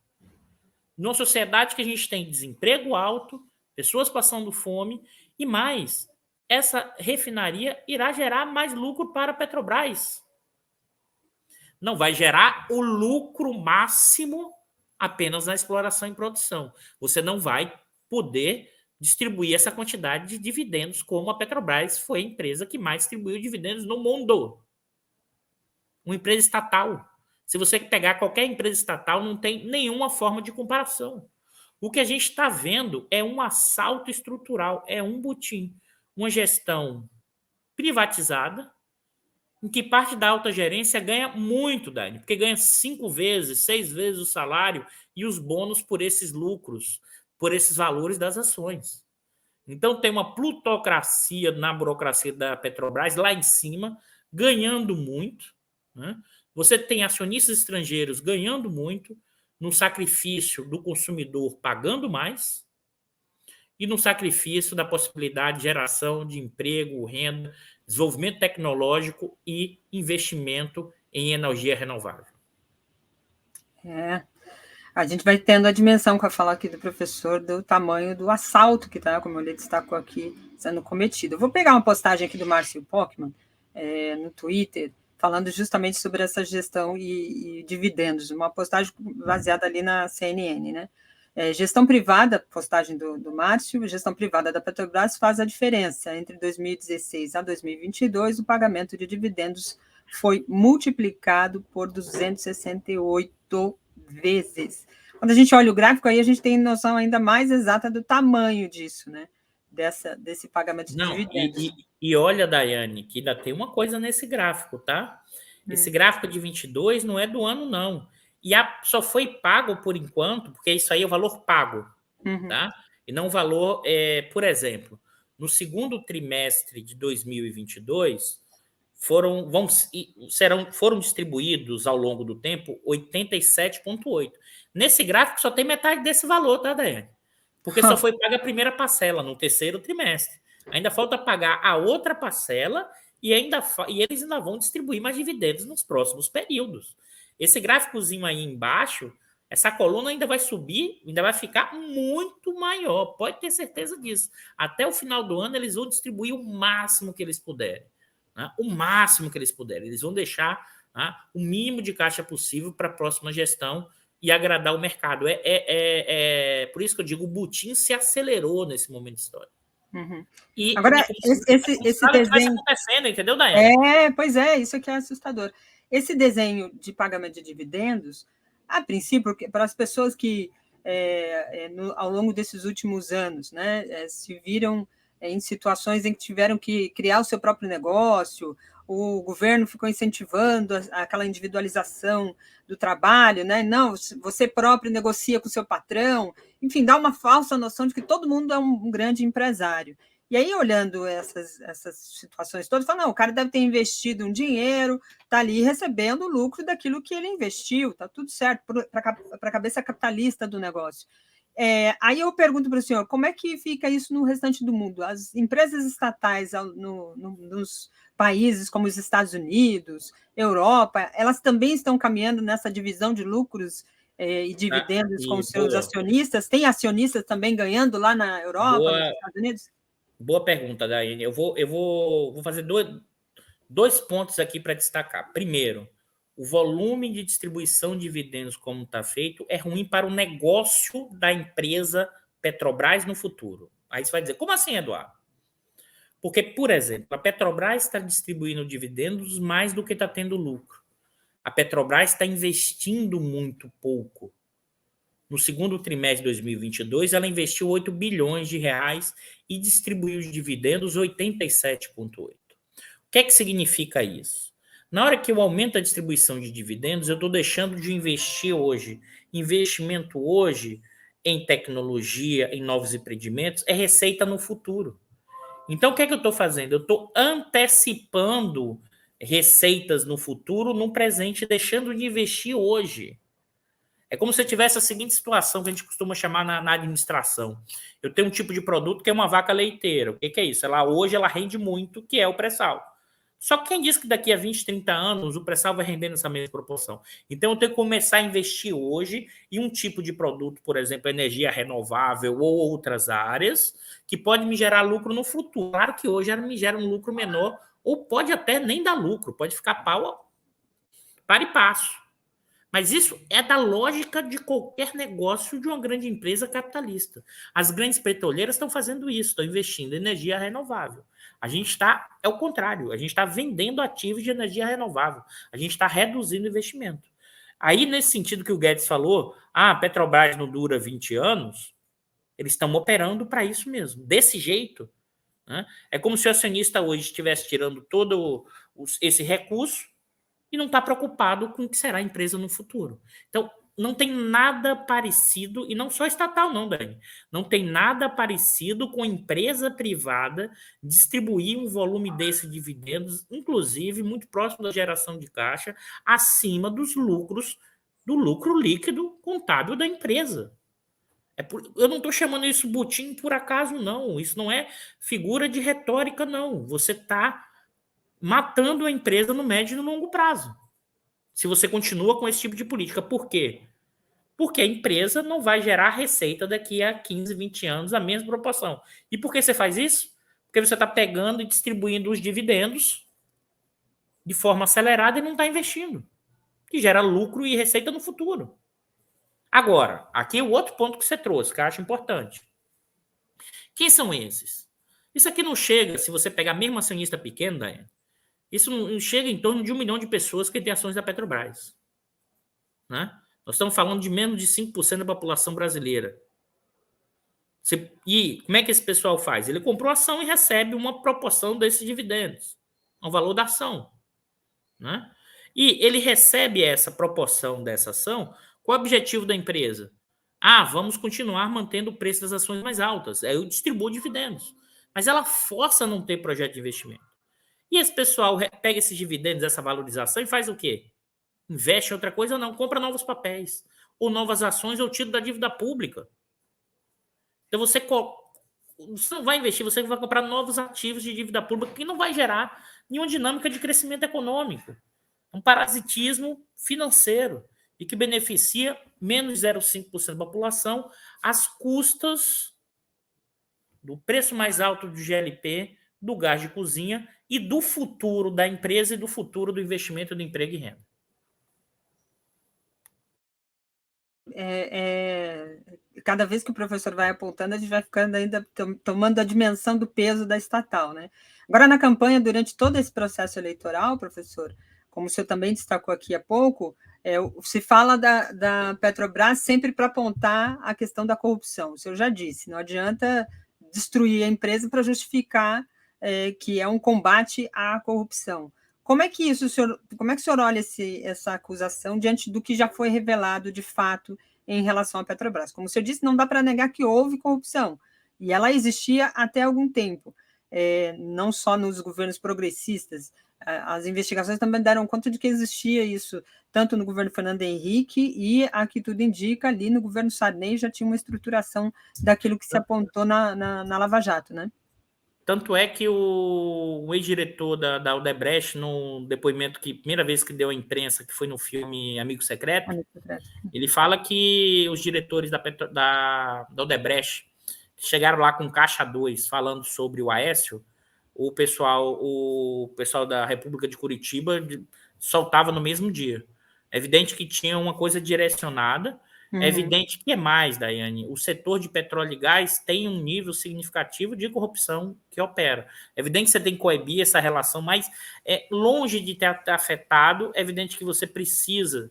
Numa sociedade que a gente tem desemprego alto, pessoas passando fome e mais, essa refinaria irá gerar mais lucro para a Petrobras. Não vai gerar o lucro máximo apenas na exploração e produção. Você não vai poder distribuir essa quantidade de dividendos como a Petrobras foi a empresa que mais distribuiu dividendos no mundo. Uma empresa estatal. Se você pegar qualquer empresa estatal, não tem nenhuma forma de comparação. O que a gente está vendo é um assalto estrutural, é um butim, uma gestão privatizada, em que parte da alta gerência ganha muito, Dani, porque ganha 5 vezes, 6 vezes o salário e os bônus por esses lucros, por esses valores das ações. Então tem uma plutocracia na burocracia da Petrobras lá em cima, ganhando muito, né? Você tem acionistas estrangeiros ganhando muito, no sacrifício do consumidor pagando mais, e no sacrifício da possibilidade de geração de emprego, renda, desenvolvimento tecnológico e investimento em energia renovável. A gente vai tendo a dimensão, com a fala aqui do professor, do tamanho do assalto que está, como ele destacou aqui, sendo cometido. Eu vou pegar uma postagem aqui do Márcio Pockmann, no Twitter, falando justamente sobre essa gestão e dividendos, uma postagem baseada ali na CNN, né? Gestão privada, postagem do Márcio, gestão privada da Petrobras faz a diferença. Entre 2016 a 2022, o pagamento de dividendos foi multiplicado por 268 vezes. Quando a gente olha o gráfico, aí a gente tem noção ainda mais exata do tamanho disso, né? Desse pagamento de dividendos. E olha, Daiane, que ainda tem uma coisa nesse gráfico, tá? Esse gráfico de 22 não é do ano, não. E só foi pago por enquanto, porque isso aí é o valor pago, tá? E não o valor, por exemplo, no segundo trimestre de 2022, foram distribuídos ao longo do tempo 87,8. Nesse gráfico só tem metade desse valor, tá, Daiane? Porque só foi paga a primeira parcela no terceiro trimestre. Ainda falta pagar a outra parcela e eles ainda vão distribuir mais dividendos nos próximos períodos. Esse gráficozinho aí embaixo, essa coluna ainda vai subir, ainda vai ficar muito maior. Pode ter certeza disso. Até o final do ano, eles vão distribuir o máximo que eles puderem. Né? O máximo que eles puderem. Eles vão deixar, né, o mínimo de caixa possível para a próxima gestão e agradar o mercado. Por isso que eu digo, o butim se acelerou nesse momento histórico. E agora, esse desenho acontecendo, entendeu, Daiane? Pois é, isso aqui é assustador. Esse desenho de pagamento de dividendos, a princípio, para as pessoas que ao longo desses últimos anos, né, se viram em situações em que tiveram que criar o seu próprio negócio, o governo ficou incentivando aquela individualização do trabalho, né? Não, você próprio negocia com o seu patrão, enfim, dá uma falsa noção de que todo mundo é um grande empresário. E aí, olhando essas situações todas, fala, não, o cara deve ter investido um dinheiro, está ali recebendo o lucro daquilo que ele investiu, está tudo certo, para a cabeça capitalista do negócio. Aí eu pergunto para o senhor, como é que fica isso no restante do mundo? As empresas estatais nos países como os Estados Unidos, Europa, elas também estão caminhando nessa divisão de lucros e dividendos com os seus acionistas? Tem acionistas também ganhando lá na Europa, nos Estados Unidos? Boa pergunta, Daiane. Eu vou fazer dois pontos aqui para destacar. Primeiro, o volume de distribuição de dividendos, como está feito, é ruim para o negócio da empresa Petrobras no futuro. Aí você vai dizer, como assim, Eduardo? Porque, por exemplo, a Petrobras está distribuindo dividendos mais do que está tendo lucro. A Petrobras está investindo muito pouco. No segundo trimestre de 2022, ela investiu 8 bilhões de reais e distribuiu de dividendos 87,8. O que é que significa isso? Na hora que eu aumento a distribuição de dividendos, eu estou deixando de investir hoje. Investimento hoje em tecnologia, em novos empreendimentos, é receita no futuro. Então, o que é que eu estou fazendo? Eu estou antecipando receitas no futuro, no presente, deixando de investir hoje. É como se eu tivesse a seguinte situação que a gente costuma chamar na administração. Eu tenho um tipo de produto que é uma vaca leiteira. O que é isso? Hoje ela rende muito, que é o pré-sal. Só que quem disse que daqui a 20, 30 anos o pré-sal vai render nessa mesma proporção? Então eu tenho que começar a investir hoje em um tipo de produto, por exemplo, energia renovável ou outras áreas, que pode me gerar lucro no futuro. Claro que hoje ela me gera um lucro menor, ou pode até nem dar lucro, pode ficar para e passo. Mas isso é da lógica de qualquer negócio de uma grande empresa capitalista. As grandes petroleiras estão fazendo isso, estão investindo em energia renovável. A gente está, é o contrário, a gente está vendendo ativos de energia renovável. A gente está reduzindo o investimento. Aí, nesse sentido que o Guedes falou, a Petrobras não dura 20 anos, eles estão operando para isso mesmo. Desse jeito, né? É como se o acionista hoje estivesse tirando todo esse recurso e não está preocupado com o que será a empresa no futuro. Então, não tem nada parecido, e não só estatal, não, Dani. Não tem nada parecido com empresa privada distribuir um volume desse de dividendos, inclusive muito próximo da geração de caixa, acima dos lucros, do lucro líquido contábil da empresa. Eu não estou chamando isso butim por acaso, não. Isso não é figura de retórica, não. Você está matando a empresa no médio e no longo prazo. Se você continua com esse tipo de política. Por quê? Porque a empresa não vai gerar receita daqui a 15, 20 anos a mesma proporção. E por que você faz isso? Porque você está pegando e distribuindo os dividendos de forma acelerada e não está investindo, que gera lucro e receita no futuro. Agora, aqui o outro ponto que você trouxe, que eu acho importante. Quem são esses? Isso aqui não chega, se você pegar mesmo acionista pequeno, Daiane, isso não chega em torno de 1 milhão de pessoas que têm ações da Petrobras. Né? Nós estamos falando de menos de 5% da população brasileira. E como é que esse pessoal faz? Ele comprou ação e recebe uma proporção desses dividendos, o valor da ação. Né? E ele recebe essa proporção dessa ação com o objetivo da empresa. Vamos continuar mantendo o preço das ações mais altas. Aí eu distribuo dividendos. Mas ela força a não ter projeto de investimento. E esse pessoal pega esses dividendos, essa valorização e faz o quê? Investe em outra coisa? Não, compra novos papéis, ou novas ações, ou tiro da dívida pública. Então você não vai investir, você vai comprar novos ativos de dívida pública que não vai gerar nenhuma dinâmica de crescimento econômico. Um parasitismo financeiro e que beneficia menos de 0,5% da população às custas do preço mais alto do GLP, do gás de cozinha e do futuro da empresa e do futuro do investimento do emprego e renda. Cada vez que o professor vai apontando, a gente vai ficando ainda tomando a dimensão do peso da estatal, né? Agora, na campanha, durante todo esse processo eleitoral, professor, como o senhor também destacou aqui há pouco, se fala da Petrobras sempre para apontar a questão da corrupção. O senhor já disse, não adianta destruir a empresa para justificar que é um combate à corrupção. Como é que o senhor olha essa acusação diante do que já foi revelado de fato em relação à Petrobras? Como o senhor disse, não dá para negar que houve corrupção, e ela existia até algum tempo, não só nos governos progressistas. As investigações também deram conta de que existia isso, tanto no governo Fernando Henrique e, a que tudo indica, ali no governo Sarney já tinha uma estruturação daquilo que se apontou na Lava Jato, né? Tanto é que o ex-diretor da Odebrecht, no depoimento que primeira vez que deu à imprensa, que foi no filme Amigo Secreto, ele fala que os diretores da Odebrecht chegaram lá com caixa 2 falando sobre o Aécio, o pessoal da República de Curitiba soltava no mesmo dia. É evidente que tinha uma coisa direcionada. É evidente que é mais, Daiane. O setor de petróleo e gás tem um nível significativo de corrupção que opera. É evidente que você tem que coibir essa relação, mas longe de ter afetado, é evidente que você precisa.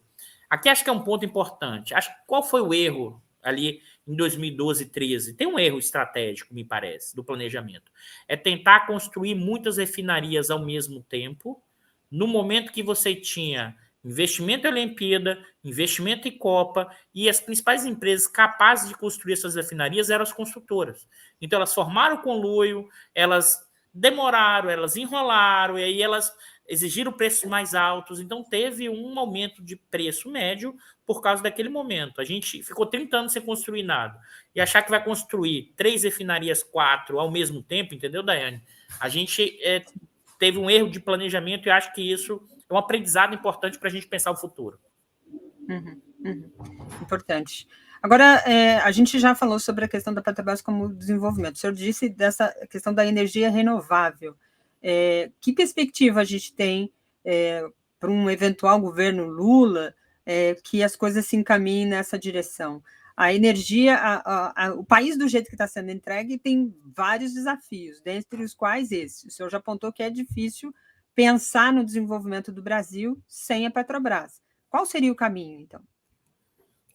Aqui acho que é um ponto importante. Qual foi o erro ali em 2012 e 2013? Tem um erro estratégico, me parece, do planejamento. É tentar construir muitas refinarias ao mesmo tempo, no momento que você tinha investimento em Olimpíada, investimento em Copa, e as principais empresas capazes de construir essas refinarias eram as construtoras. Então, elas formaram o conluio, elas demoraram, elas enrolaram, e aí elas exigiram preços mais altos. Então, teve um aumento de preço médio por causa daquele momento. A gente ficou 30 anos sem construir nada. E achar que vai construir 3 refinarias, 4 ao mesmo tempo, entendeu, Daiane? A gente teve um erro de planejamento e acho que isso é um aprendizado importante para a gente pensar o futuro. Importante. Agora, a gente já falou sobre a questão da Petrobras como desenvolvimento. O senhor disse dessa questão da energia renovável. Que perspectiva a gente tem para um eventual governo Lula que as coisas se encaminhem nessa direção? A energia, o país do jeito que está sendo entregue tem vários desafios, dentre os quais esse. O senhor já apontou que é difícil pensar no desenvolvimento do Brasil sem a Petrobras. Qual seria o caminho, então?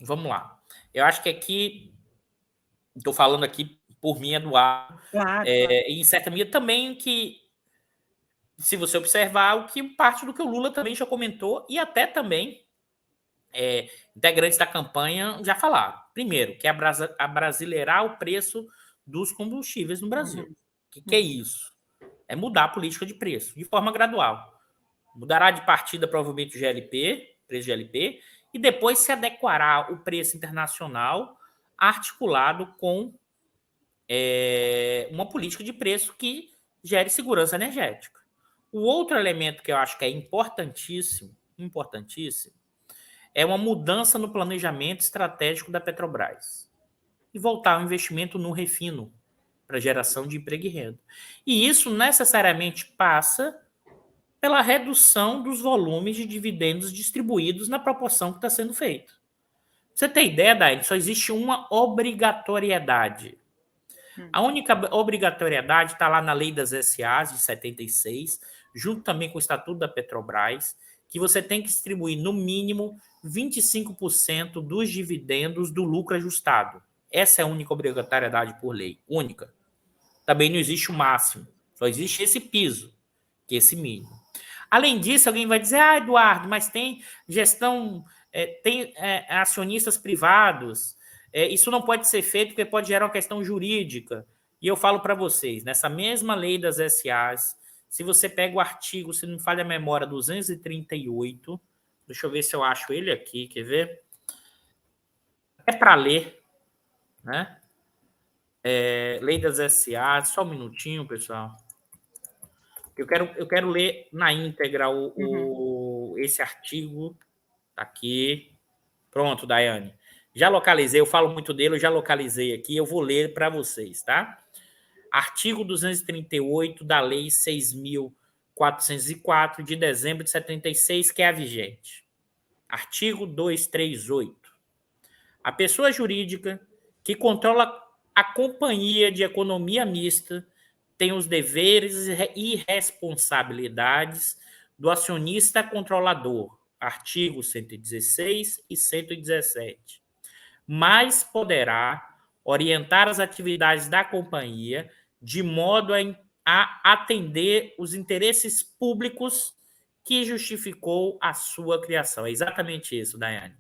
Vamos lá. Eu acho que aqui, estou falando aqui por mim, Eduardo, Claro. em certa medida também que, se você observar, o que parte do que o Lula também já comentou e até também integrantes da campanha já falaram. Primeiro, que é abrasileirar o preço dos combustíveis no Brasil. O que é isso? É mudar a política de preço, de forma gradual. Mudará de partida, provavelmente, o GLP, preço de GLP, e depois se adequará o preço internacional articulado com uma política de preço que gere segurança energética. O outro elemento que eu acho que é importantíssimo, é uma mudança no planejamento estratégico da Petrobras e voltar ao investimento no refino para geração de emprego e renda. E isso necessariamente passa pela redução dos volumes de dividendos distribuídos na proporção que está sendo feito. Você tem ideia, Daí? Só existe uma obrigatoriedade. A única obrigatoriedade está lá na Lei das SAs de 76, junto também com o Estatuto da Petrobras, que você tem que distribuir no mínimo 25% dos dividendos do lucro ajustado. Essa é a única obrigatoriedade por lei, única. Também não existe o máximo, só existe esse piso, que é esse mínimo. Além disso, alguém vai dizer, Eduardo, mas tem gestão, tem acionistas privados, isso não pode ser feito porque pode gerar uma questão jurídica. E eu falo para vocês, nessa mesma lei das SAs, se você pega o artigo, se não me falha a memória, 238, deixa eu ver se eu acho ele aqui, quer ver? É para ler, né? Lei das SAs, só um minutinho, pessoal. Eu quero ler na íntegra esse artigo. Tá aqui. Pronto, Daiane. Já localizei, eu falo muito dele, eu já localizei aqui, eu vou ler para vocês, tá? Artigo 238 da Lei 6.404, de dezembro de 76, que é a vigente. Artigo 238. A pessoa jurídica que controla a companhia de economia mista tem os deveres e responsabilidades do acionista controlador, artigo 116 e 117, mas poderá orientar as atividades da companhia de modo a atender os interesses públicos que justificou a sua criação. É exatamente isso, Daiane.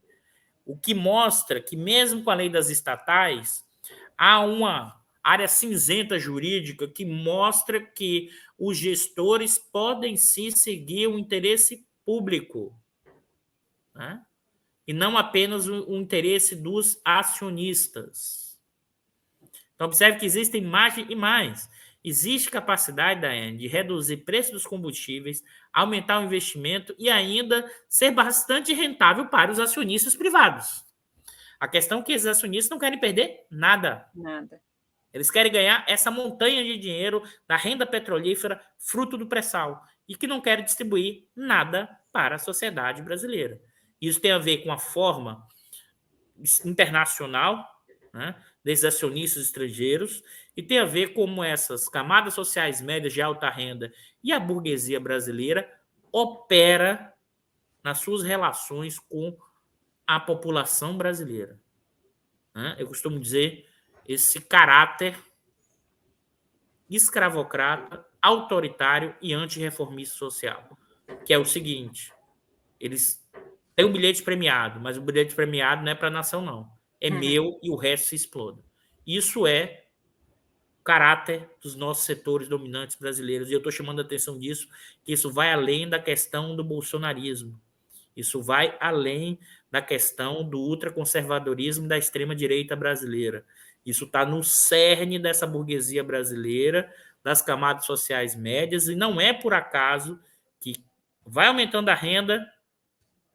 O que mostra que, mesmo com a lei das estatais, há uma área cinzenta jurídica que mostra que os gestores podem sim seguir o interesse público, né? E não apenas o interesse dos acionistas. Então, observe que existem mais e mais. Existe capacidade, Daiane, de reduzir o preço dos combustíveis, aumentar o investimento e ainda ser bastante rentável para os acionistas privados. A questão é que esses acionistas não querem perder nada. Nada. Eles querem ganhar essa montanha de dinheiro da renda petrolífera, fruto do pré-sal, e que não querem distribuir nada para a sociedade brasileira. Isso tem a ver com a forma internacional, né, desses acionistas estrangeiros, e tem a ver como essas camadas sociais médias de alta renda e a burguesia brasileira opera nas suas relações com a população brasileira. Né? Eu costumo dizer esse caráter escravocrata, autoritário e antirreformista social, que é o seguinte: eles têm um bilhete premiado, mas o bilhete premiado não é para a nação, não. É meu e o resto se exploda. Isso é o caráter dos nossos setores dominantes brasileiros, e eu estou chamando a atenção disso, que isso vai além da questão do bolsonarismo. Isso vai além da questão do ultraconservadorismo da extrema-direita brasileira. Isso está no cerne dessa burguesia brasileira, das camadas sociais médias, e não é por acaso que vai aumentando a renda,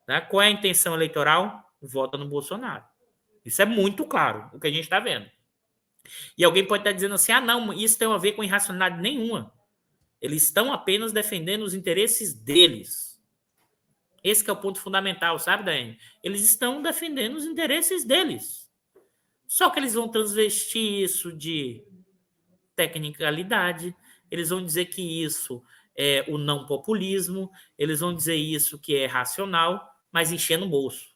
né? Qual é a intenção eleitoral? Vota no Bolsonaro. Isso é muito claro, o que a gente está vendo. E alguém pode estar dizendo assim, não, isso tem a ver com irracionalidade nenhuma. Eles estão apenas defendendo os interesses deles. Esse que é o ponto fundamental, sabe, Daiane? Eles estão defendendo os interesses deles. Só que eles vão transvestir isso de tecnicalidade, eles vão dizer que isso é o não populismo, eles vão dizer isso que é racional, mas enchendo o bolso.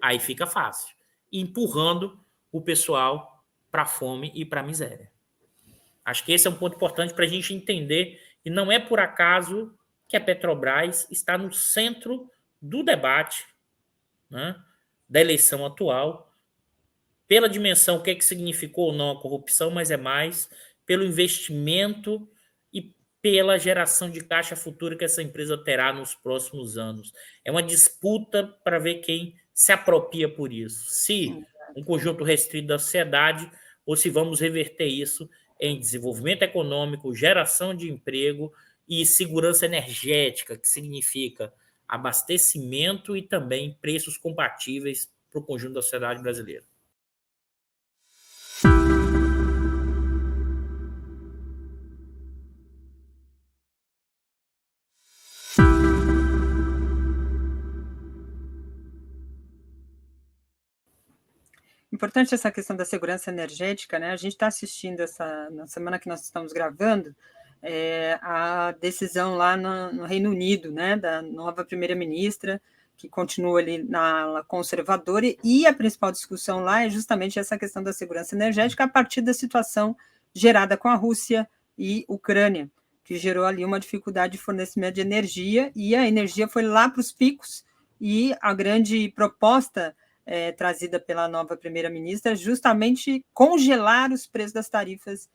Aí fica fácil. Empurrando o pessoal para a fome e para a miséria. Acho que esse é um ponto importante para a gente entender, e não é por acaso que a Petrobras está no centro do debate, né, da eleição atual, pela dimensão, o que significou ou não a corrupção, mas é mais pelo investimento e pela geração de caixa futura que essa empresa terá nos próximos anos. É uma disputa para ver quem se apropria por isso. Se um conjunto restrito da sociedade ou se vamos reverter isso em desenvolvimento econômico, geração de emprego e segurança energética, que significa abastecimento e também preços compatíveis para o conjunto da sociedade brasileira. Importante essa questão da segurança energética, né? A gente está assistindo na semana que nós estamos gravando, a decisão lá no Reino Unido, né, da nova primeira-ministra, que continua ali na ala conservadora, e a principal discussão lá é justamente essa questão da segurança energética a partir da situação gerada com a Rússia e Ucrânia, que gerou ali uma dificuldade de fornecimento de energia, e a energia foi lá para os picos, e a grande proposta trazida pela nova primeira-ministra, justamente congelar os preços das tarifas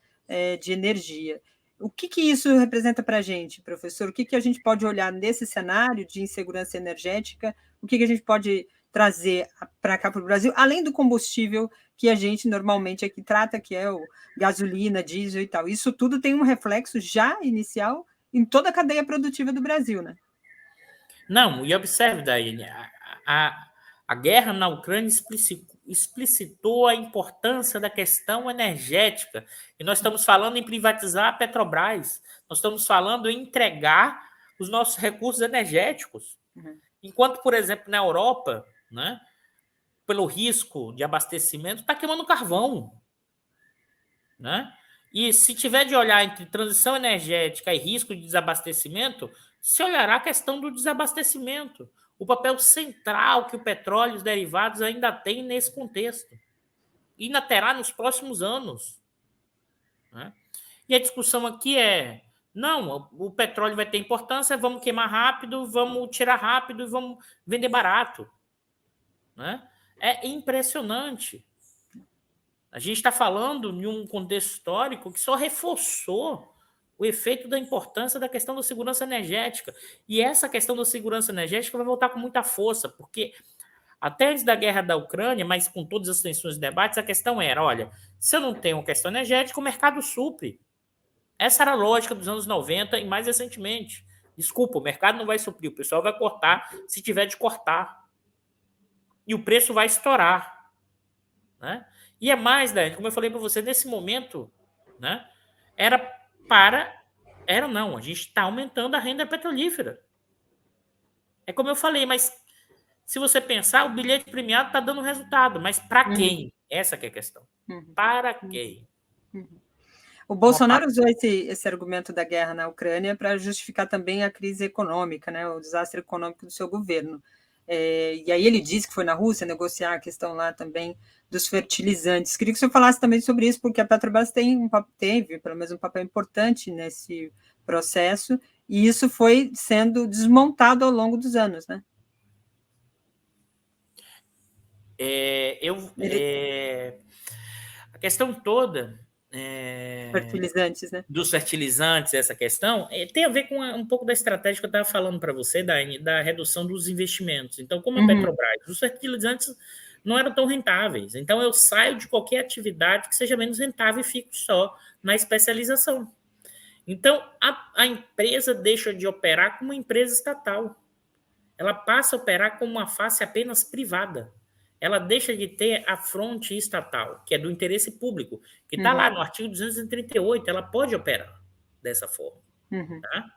de energia. O que isso representa para a gente, professor? O que a gente pode olhar nesse cenário de insegurança energética? O que a gente pode trazer para cá para o Brasil, além do combustível que a gente normalmente aqui trata, que é o gasolina, diesel e tal? Isso tudo tem um reflexo já inicial em toda a cadeia produtiva do Brasil, né? Não, e observe, Daí, a guerra na Ucrânia explicitou a importância da questão energética. E nós estamos falando em privatizar a Petrobras. Nós estamos falando em entregar os nossos recursos energéticos. Enquanto, por exemplo, na Europa, né, pelo risco de abastecimento, está queimando carvão. Né? E se tiver de olhar entre transição energética e risco de desabastecimento, se olhará a questão do desabastecimento, o papel central que o petróleo e os derivados ainda têm nesse contexto. E ainda terá nos próximos anos. Né? E a discussão aqui é, não, o petróleo vai ter importância, vamos queimar rápido, vamos tirar rápido e vamos vender barato. Né? É impressionante. A gente está falando de um contexto histórico que só reforçou o efeito da importância da questão da segurança energética. E essa questão da segurança energética vai voltar com muita força, porque até antes da guerra da Ucrânia, mas com todas as tensões e debates, a questão era, olha, se eu não tenho uma questão energética, o mercado supre. Essa era a lógica dos anos 90 e mais recentemente. Desculpa, o mercado não vai suprir, o pessoal vai cortar se tiver de cortar. E o preço vai estourar. Né? E é mais, Daiane, como eu falei para você, nesse momento, né, a gente está aumentando a renda petrolífera. É como eu falei, mas se você pensar, o bilhete premiado está dando resultado, mas para quem? Essa que é a questão. Para quem? O Bolsonaro usou esse argumento da guerra na Ucrânia para justificar também a crise econômica, né, o desastre econômico do seu governo. E aí ele disse que foi na Rússia negociar a questão lá também dos fertilizantes. Queria que o senhor falasse também sobre isso, porque a Petrobras teve, pelo menos, um papel importante nesse processo, e isso foi sendo desmontado ao longo dos anos, né? A questão toda fertilizantes, né? Dos fertilizantes, essa questão, tem a ver com um pouco da estratégia que eu estava falando para você, da redução dos investimentos. Então, como a Petrobras, os fertilizantes não eram tão rentáveis. Então, eu saio de qualquer atividade que seja menos rentável e fico só na especialização. Então, a empresa deixa de operar como uma empresa estatal. Ela passa a operar como uma face apenas privada. Ela deixa de ter a fronte estatal, que é do interesse público, que está lá no artigo 238, ela pode operar dessa forma. Tá?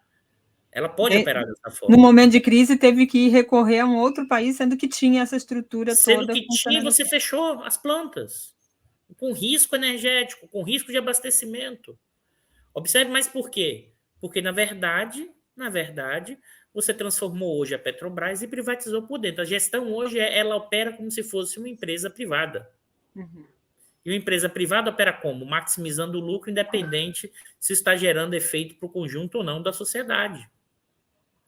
Ela pode operar dessa No forma. momento de crise, teve que recorrer a um outro país, sendo que tinha essa estrutura Sendo toda que tinha, funcionando. você fechou as plantas, com risco energético, com risco de abastecimento. Observe mais por quê? Porque, na verdade, você transformou hoje a Petrobras e privatizou por dentro. A gestão hoje, ela opera como se fosse uma empresa privada. E uma empresa privada opera como? Maximizando o lucro, independente se está gerando efeito para o conjunto ou não da sociedade.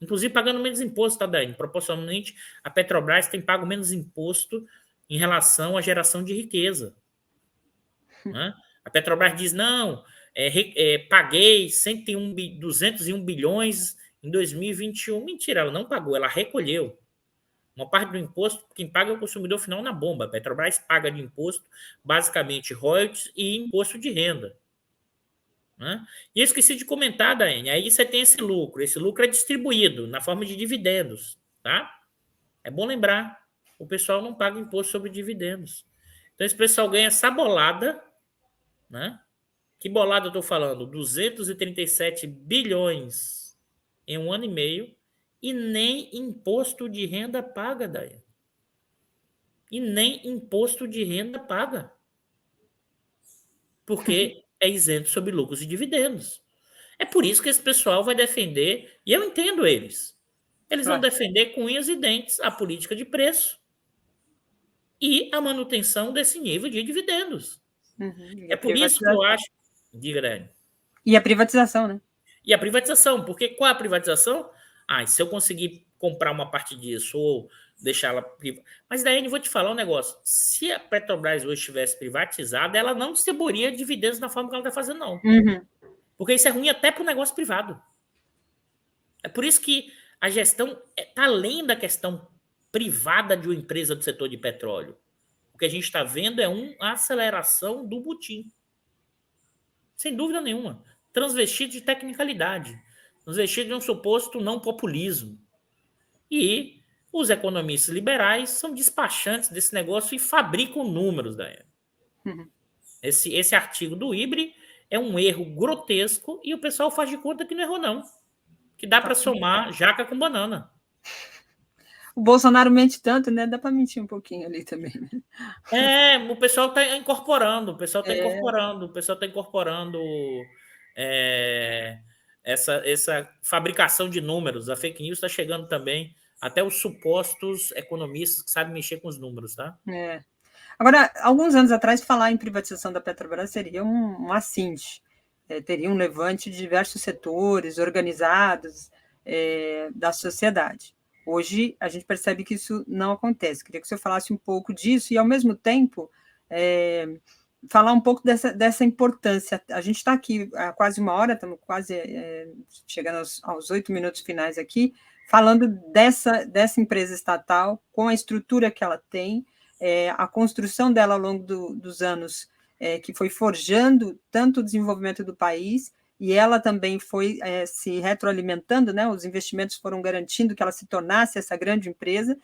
Inclusive pagando menos imposto, tá, Dani? Proporcionalmente, a Petrobras tem pago menos imposto em relação à geração de riqueza. Né? A Petrobras diz, não, paguei 201 bilhões em 2021. Mentira, ela não pagou, ela recolheu. Uma parte do imposto, quem paga é o consumidor final na bomba. A Petrobras paga de imposto, basicamente, royalties e imposto de renda. Né? E eu esqueci de comentar, Daiane, aí você tem esse lucro é distribuído na forma de dividendos. Tá? É bom lembrar, o pessoal não paga imposto sobre dividendos. Então, esse pessoal ganha essa bolada, né? Que bolada eu estou falando? 237 bilhões em um ano e meio e nem imposto de renda paga, Daí. E nem imposto de renda paga. Porque é isento sobre lucros e dividendos. É por isso que esse pessoal vai defender, e eu entendo eles. Eles vão defender com unhas e dentes a política de preço e a manutenção desse nível de dividendos. É por isso que eu acho. Diga, Dani. E a privatização, né? E a privatização, porque qual é a privatização? Se eu conseguir comprar uma parte disso ou deixar ela privada. Mas daí eu vou te falar um negócio. Se a Petrobras hoje estivesse privatizada, ela não distribuiria dividendos da forma que ela está fazendo, não. Porque isso é ruim até para o negócio privado. É por isso que a gestão está além da questão privada de uma empresa do setor de petróleo. O que a gente está vendo é uma aceleração do butim. Sem dúvida nenhuma. Transvestido de tecnicalidade. Transvestido de um suposto não populismo. E os economistas liberais são despachantes desse negócio e fabricam números, Daiane. Esse artigo do IBRE é um erro grotesco e o pessoal faz de conta que não errou, não. Que dá para somar jaca com banana. O Bolsonaro mente tanto, né? Dá para mentir um pouquinho ali também. Né? O pessoal está incorporando, essa fabricação de números. A fake news está chegando também até os supostos economistas que sabem mexer com os números, tá? Agora, alguns anos atrás, falar em privatização da Petrobras seria um assinte. Teria um levante de diversos setores organizados da sociedade. Hoje, a gente percebe que isso não acontece. Queria que você falasse um pouco disso e, ao mesmo tempo, falar um pouco dessa importância. A gente está aqui há quase uma hora, estamos quase chegando aos 8 minutos finais aqui, falando dessa empresa estatal, com a estrutura que ela tem, a construção dela ao longo dos anos, que foi forjando tanto o desenvolvimento do país, e ela também foi se retroalimentando, né? Os investimentos foram garantindo que ela se tornasse essa grande empresa,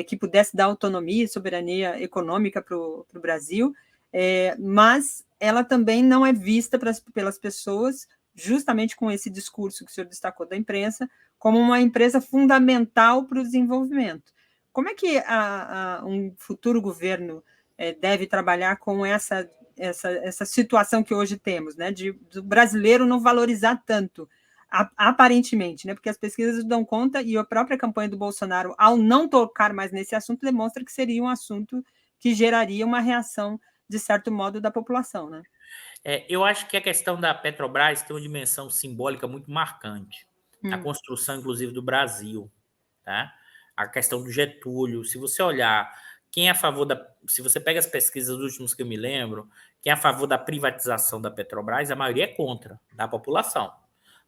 que pudesse dar autonomia e soberania econômica para o Brasil, mas ela também não é vista pelas pessoas, justamente com esse discurso que o senhor destacou da imprensa, como uma empresa fundamental para o desenvolvimento. Como é que um futuro governo deve trabalhar com essa situação que hoje temos, né, do brasileiro não valorizar tanto, aparentemente, né, porque as pesquisas dão conta e a própria campanha do Bolsonaro, ao não tocar mais nesse assunto, demonstra que seria um assunto que geraria uma reação, de certo modo, da população, né? Eu acho que a questão da Petrobras tem uma dimensão simbólica muito marcante. A construção, inclusive, do Brasil, tá? A questão do Getúlio. Se você olhar quem é a favor se você pega as pesquisas dos últimos que eu me lembro, quem é a favor da privatização da Petrobras, a maioria é contra, da população.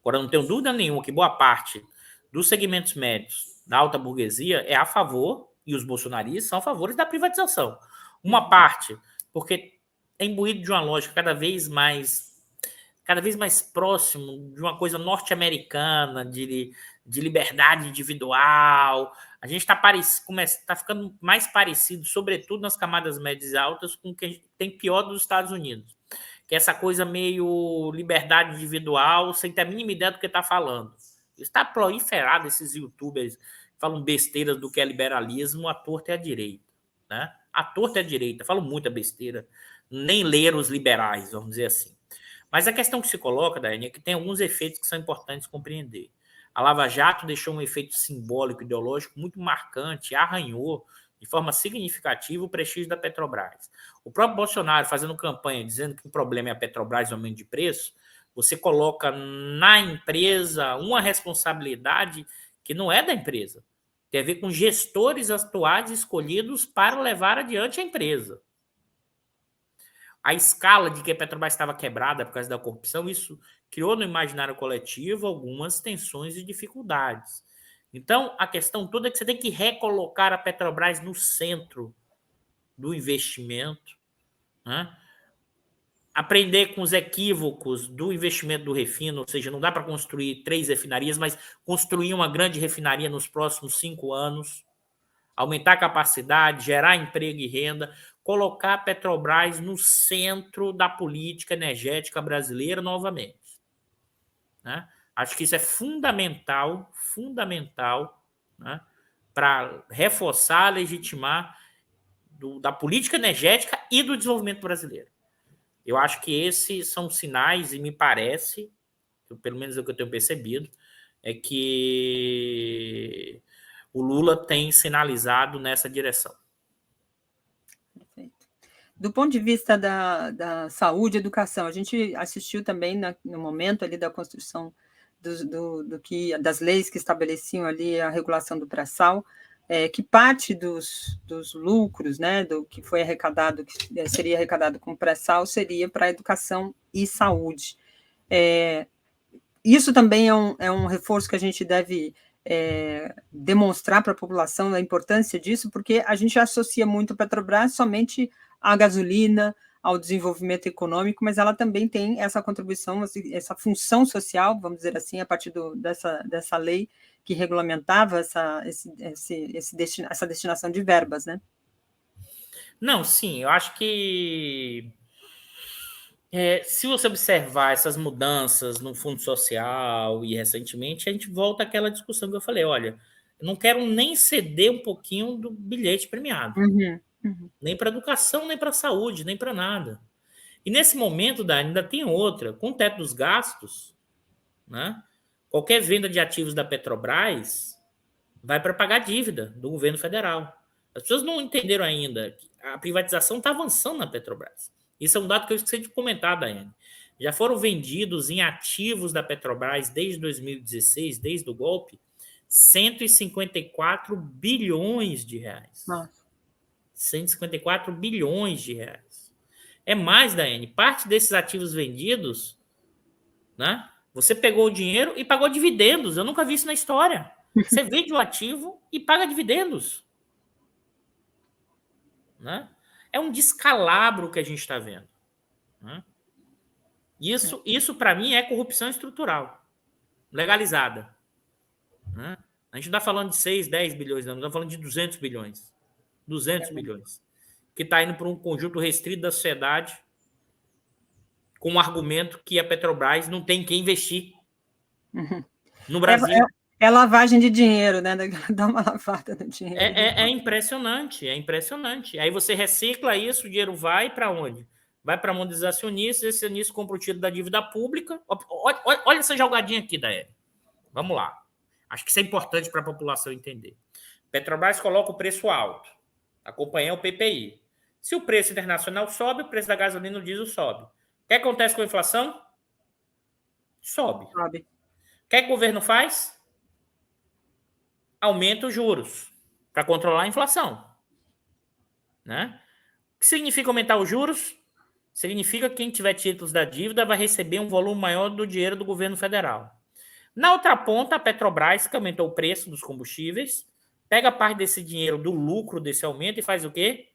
Agora, não tenho dúvida nenhuma que boa parte dos segmentos médios da alta burguesia é a favor, e os bolsonaristas são a favor da privatização. Uma parte, porque é imbuído de uma lógica cada vez mais cada vez mais próximo de uma coisa norte-americana, de liberdade individual. A gente está ficando mais parecido, sobretudo nas camadas médias e altas, com o que tem pior dos Estados Unidos, que é essa coisa meio liberdade individual, sem ter a mínima ideia do que está falando. Está proliferado esses youtubers que falam besteiras do que é liberalismo, à torta e à direita. Né? À torta e à direita, falam muita besteira, nem ler os liberais, vamos dizer assim. Mas a questão que se coloca, Daiane, é que tem alguns efeitos que são importantes compreender. A Lava Jato deixou um efeito simbólico, ideológico muito marcante, arranhou de forma significativa o prestígio da Petrobras. O próprio Bolsonaro fazendo campanha dizendo que o problema é a Petrobras e o aumento de preço, você coloca na empresa uma responsabilidade que não é da empresa. Tem a ver com gestores atuais escolhidos para levar adiante a empresa. A escala de que a Petrobras estava quebrada por causa da corrupção, isso criou no imaginário coletivo algumas tensões e dificuldades. Então, a questão toda é que você tem que recolocar a Petrobras no centro do investimento, né? Aprender com os equívocos do investimento do refino, ou seja, não dá para construir 3 refinarias, mas construir uma grande refinaria nos próximos 5 anos, aumentar a capacidade, gerar emprego e renda, colocar a Petrobras no centro da política energética brasileira novamente. Né? Acho que isso é fundamental, né? Para reforçar, legitimar da política energética e do desenvolvimento brasileiro. Eu acho que esses são sinais, e me parece, pelo menos é o que eu tenho percebido, é que o Lula tem sinalizado nessa direção. Perfeito. Do ponto de vista da saúde e educação, a gente assistiu também no momento ali da construção das leis que estabeleciam ali a regulação do pré-sal, que parte dos lucros, né, do que foi arrecadado, que seria arrecadado com pré-sal, seria para educação e saúde. Isso também é um reforço que a gente deve demonstrar para a população a importância disso, porque a gente associa muito a Petrobras somente à gasolina, ao desenvolvimento econômico, mas ela também tem essa contribuição, essa função social, vamos dizer assim, a partir dessa lei que regulamentava essa destinação de verbas, né? Não, sim, eu acho que se você observar essas mudanças no Fundo Social e recentemente, a gente volta àquela discussão que eu falei, olha, eu não quero nem ceder um pouquinho do bilhete premiado. Nem para educação, nem para saúde, nem para nada. E nesse momento, Dani, ainda tem outra. Com o teto dos gastos, né, qualquer venda de ativos da Petrobras vai para pagar dívida do governo federal. As pessoas não entenderam ainda que a privatização está avançando na Petrobras. Isso é um dado que eu esqueci de comentar, Daiane. Já foram vendidos em ativos da Petrobras desde 2016, desde o golpe, 154 bilhões de reais. Nossa. 154 bilhões de reais. É mais, Daiane. Parte desses ativos vendidos, né, você pegou o dinheiro e pagou dividendos. Eu nunca vi isso na história. Você vende o ativo e paga dividendos. Né? É um descalabro que a gente está vendo. Né? Isso para mim, é corrupção estrutural, legalizada. Né? A gente não está falando de 6, 10 bilhões, não. Estamos falando de 200 bilhões. 200 bilhões. Que está indo para um conjunto restrito da sociedade com o argumento que a Petrobras não tem quem investir no Brasil. É lavagem de dinheiro, né? Dá uma lavada no dinheiro. É impressionante, é impressionante. Aí você recicla isso, o dinheiro vai para onde? Vai para a mão dos acionistas, esse acionista compra o título da dívida pública. Olha essa jogadinha aqui, Daé. Vamos lá. Acho que isso é importante para a população entender. Petrobras coloca o preço alto, acompanha o PPI. Se o preço internacional sobe, o preço da gasolina e do diesel sobe. O que acontece com a inflação? Sobe. O que o governo faz? Aumenta os juros para controlar a inflação. Né? O que significa aumentar os juros? Significa que quem tiver títulos da dívida vai receber um volume maior do dinheiro do governo federal. Na outra ponta, a Petrobras, que aumentou o preço dos combustíveis, pega parte desse dinheiro do lucro desse aumento e faz o quê?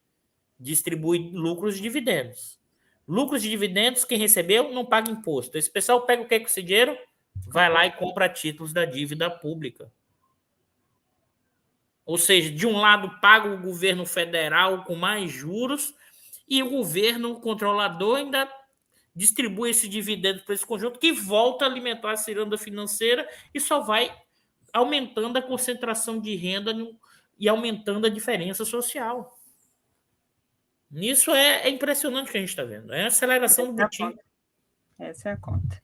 Distribui lucros e dividendos. Lucros de dividendos, quem recebeu não paga imposto. Esse pessoal pega o que com esse dinheiro? Vai lá e compra títulos da dívida pública. Ou seja, de um lado paga o governo federal com mais juros e o governo controlador ainda distribui esse dividendo para esse conjunto que volta a alimentar a ciranda financeira e só vai aumentando a concentração de renda e aumentando a diferença social. Nisso é impressionante o que a gente está vendo. É a aceleração do butim. Essa é a conta.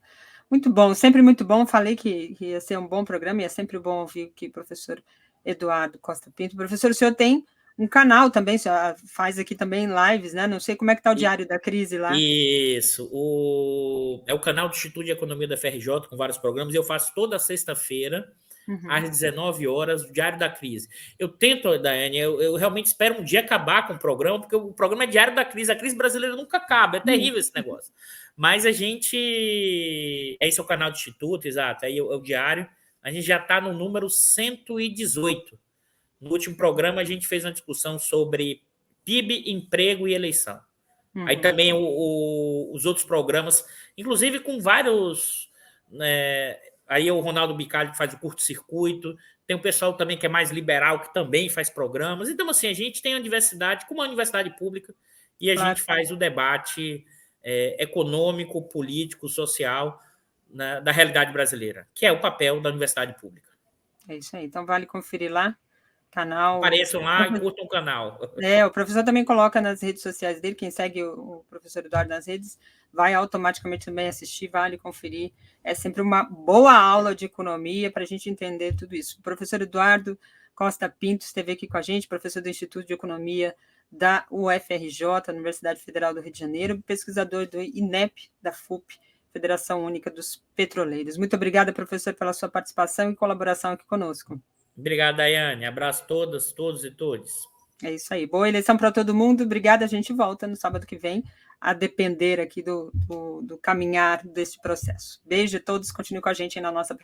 Muito bom, sempre muito bom. Falei que ia ser um bom programa, e é sempre bom ouvir aqui o professor Eduardo Costa Pinto. Professor, o senhor tem um canal também, o senhor faz aqui também lives, né? Não sei como é que está o Diário da Crise lá. Isso. É o canal do Instituto de Economia da FRJ, com vários programas, e eu faço toda sexta-feira, às 19 horas, o Diário da Crise. Eu tento, Daiane, eu realmente espero um dia acabar com o programa, porque o programa é Diário da Crise. A crise brasileira nunca acaba, é terrível esse negócio. Mas a gente... Esse é o canal do Instituto, exato, aí é o Diário. A gente já está no número 118. No último programa, a gente fez uma discussão sobre PIB, emprego e eleição. Aí também os outros programas, inclusive com vários... aí o Ronaldo Bicalho faz o curto-circuito, tem o pessoal também que é mais liberal, que também faz programas. Então, assim, a gente tem uma diversidade, como uma universidade pública, e a gente faz o debate econômico, político, social, né, da realidade brasileira, que é o papel da universidade pública. É isso aí. Então, vale conferir lá. Canal. Apareçam lá e curtam o canal. O professor também coloca nas redes sociais dele, quem segue o professor Eduardo nas redes, vai automaticamente também assistir, vale conferir. É sempre uma boa aula de economia para a gente entender tudo isso. O professor Eduardo Costa Pinto esteve aqui com a gente, professor do Instituto de Economia da UFRJ, Universidade Federal do Rio de Janeiro, pesquisador do INEP, da FUP, Federação Única dos Petroleiros. Muito obrigada, professor, pela sua participação e colaboração aqui conosco. Obrigado, Daiane. Abraço todas, todos e todes. É isso aí. Boa eleição para todo mundo. Obrigada. A gente volta no sábado que vem, a depender aqui do caminhar desse processo. Beijo a todos. Continue com a gente aí na nossa...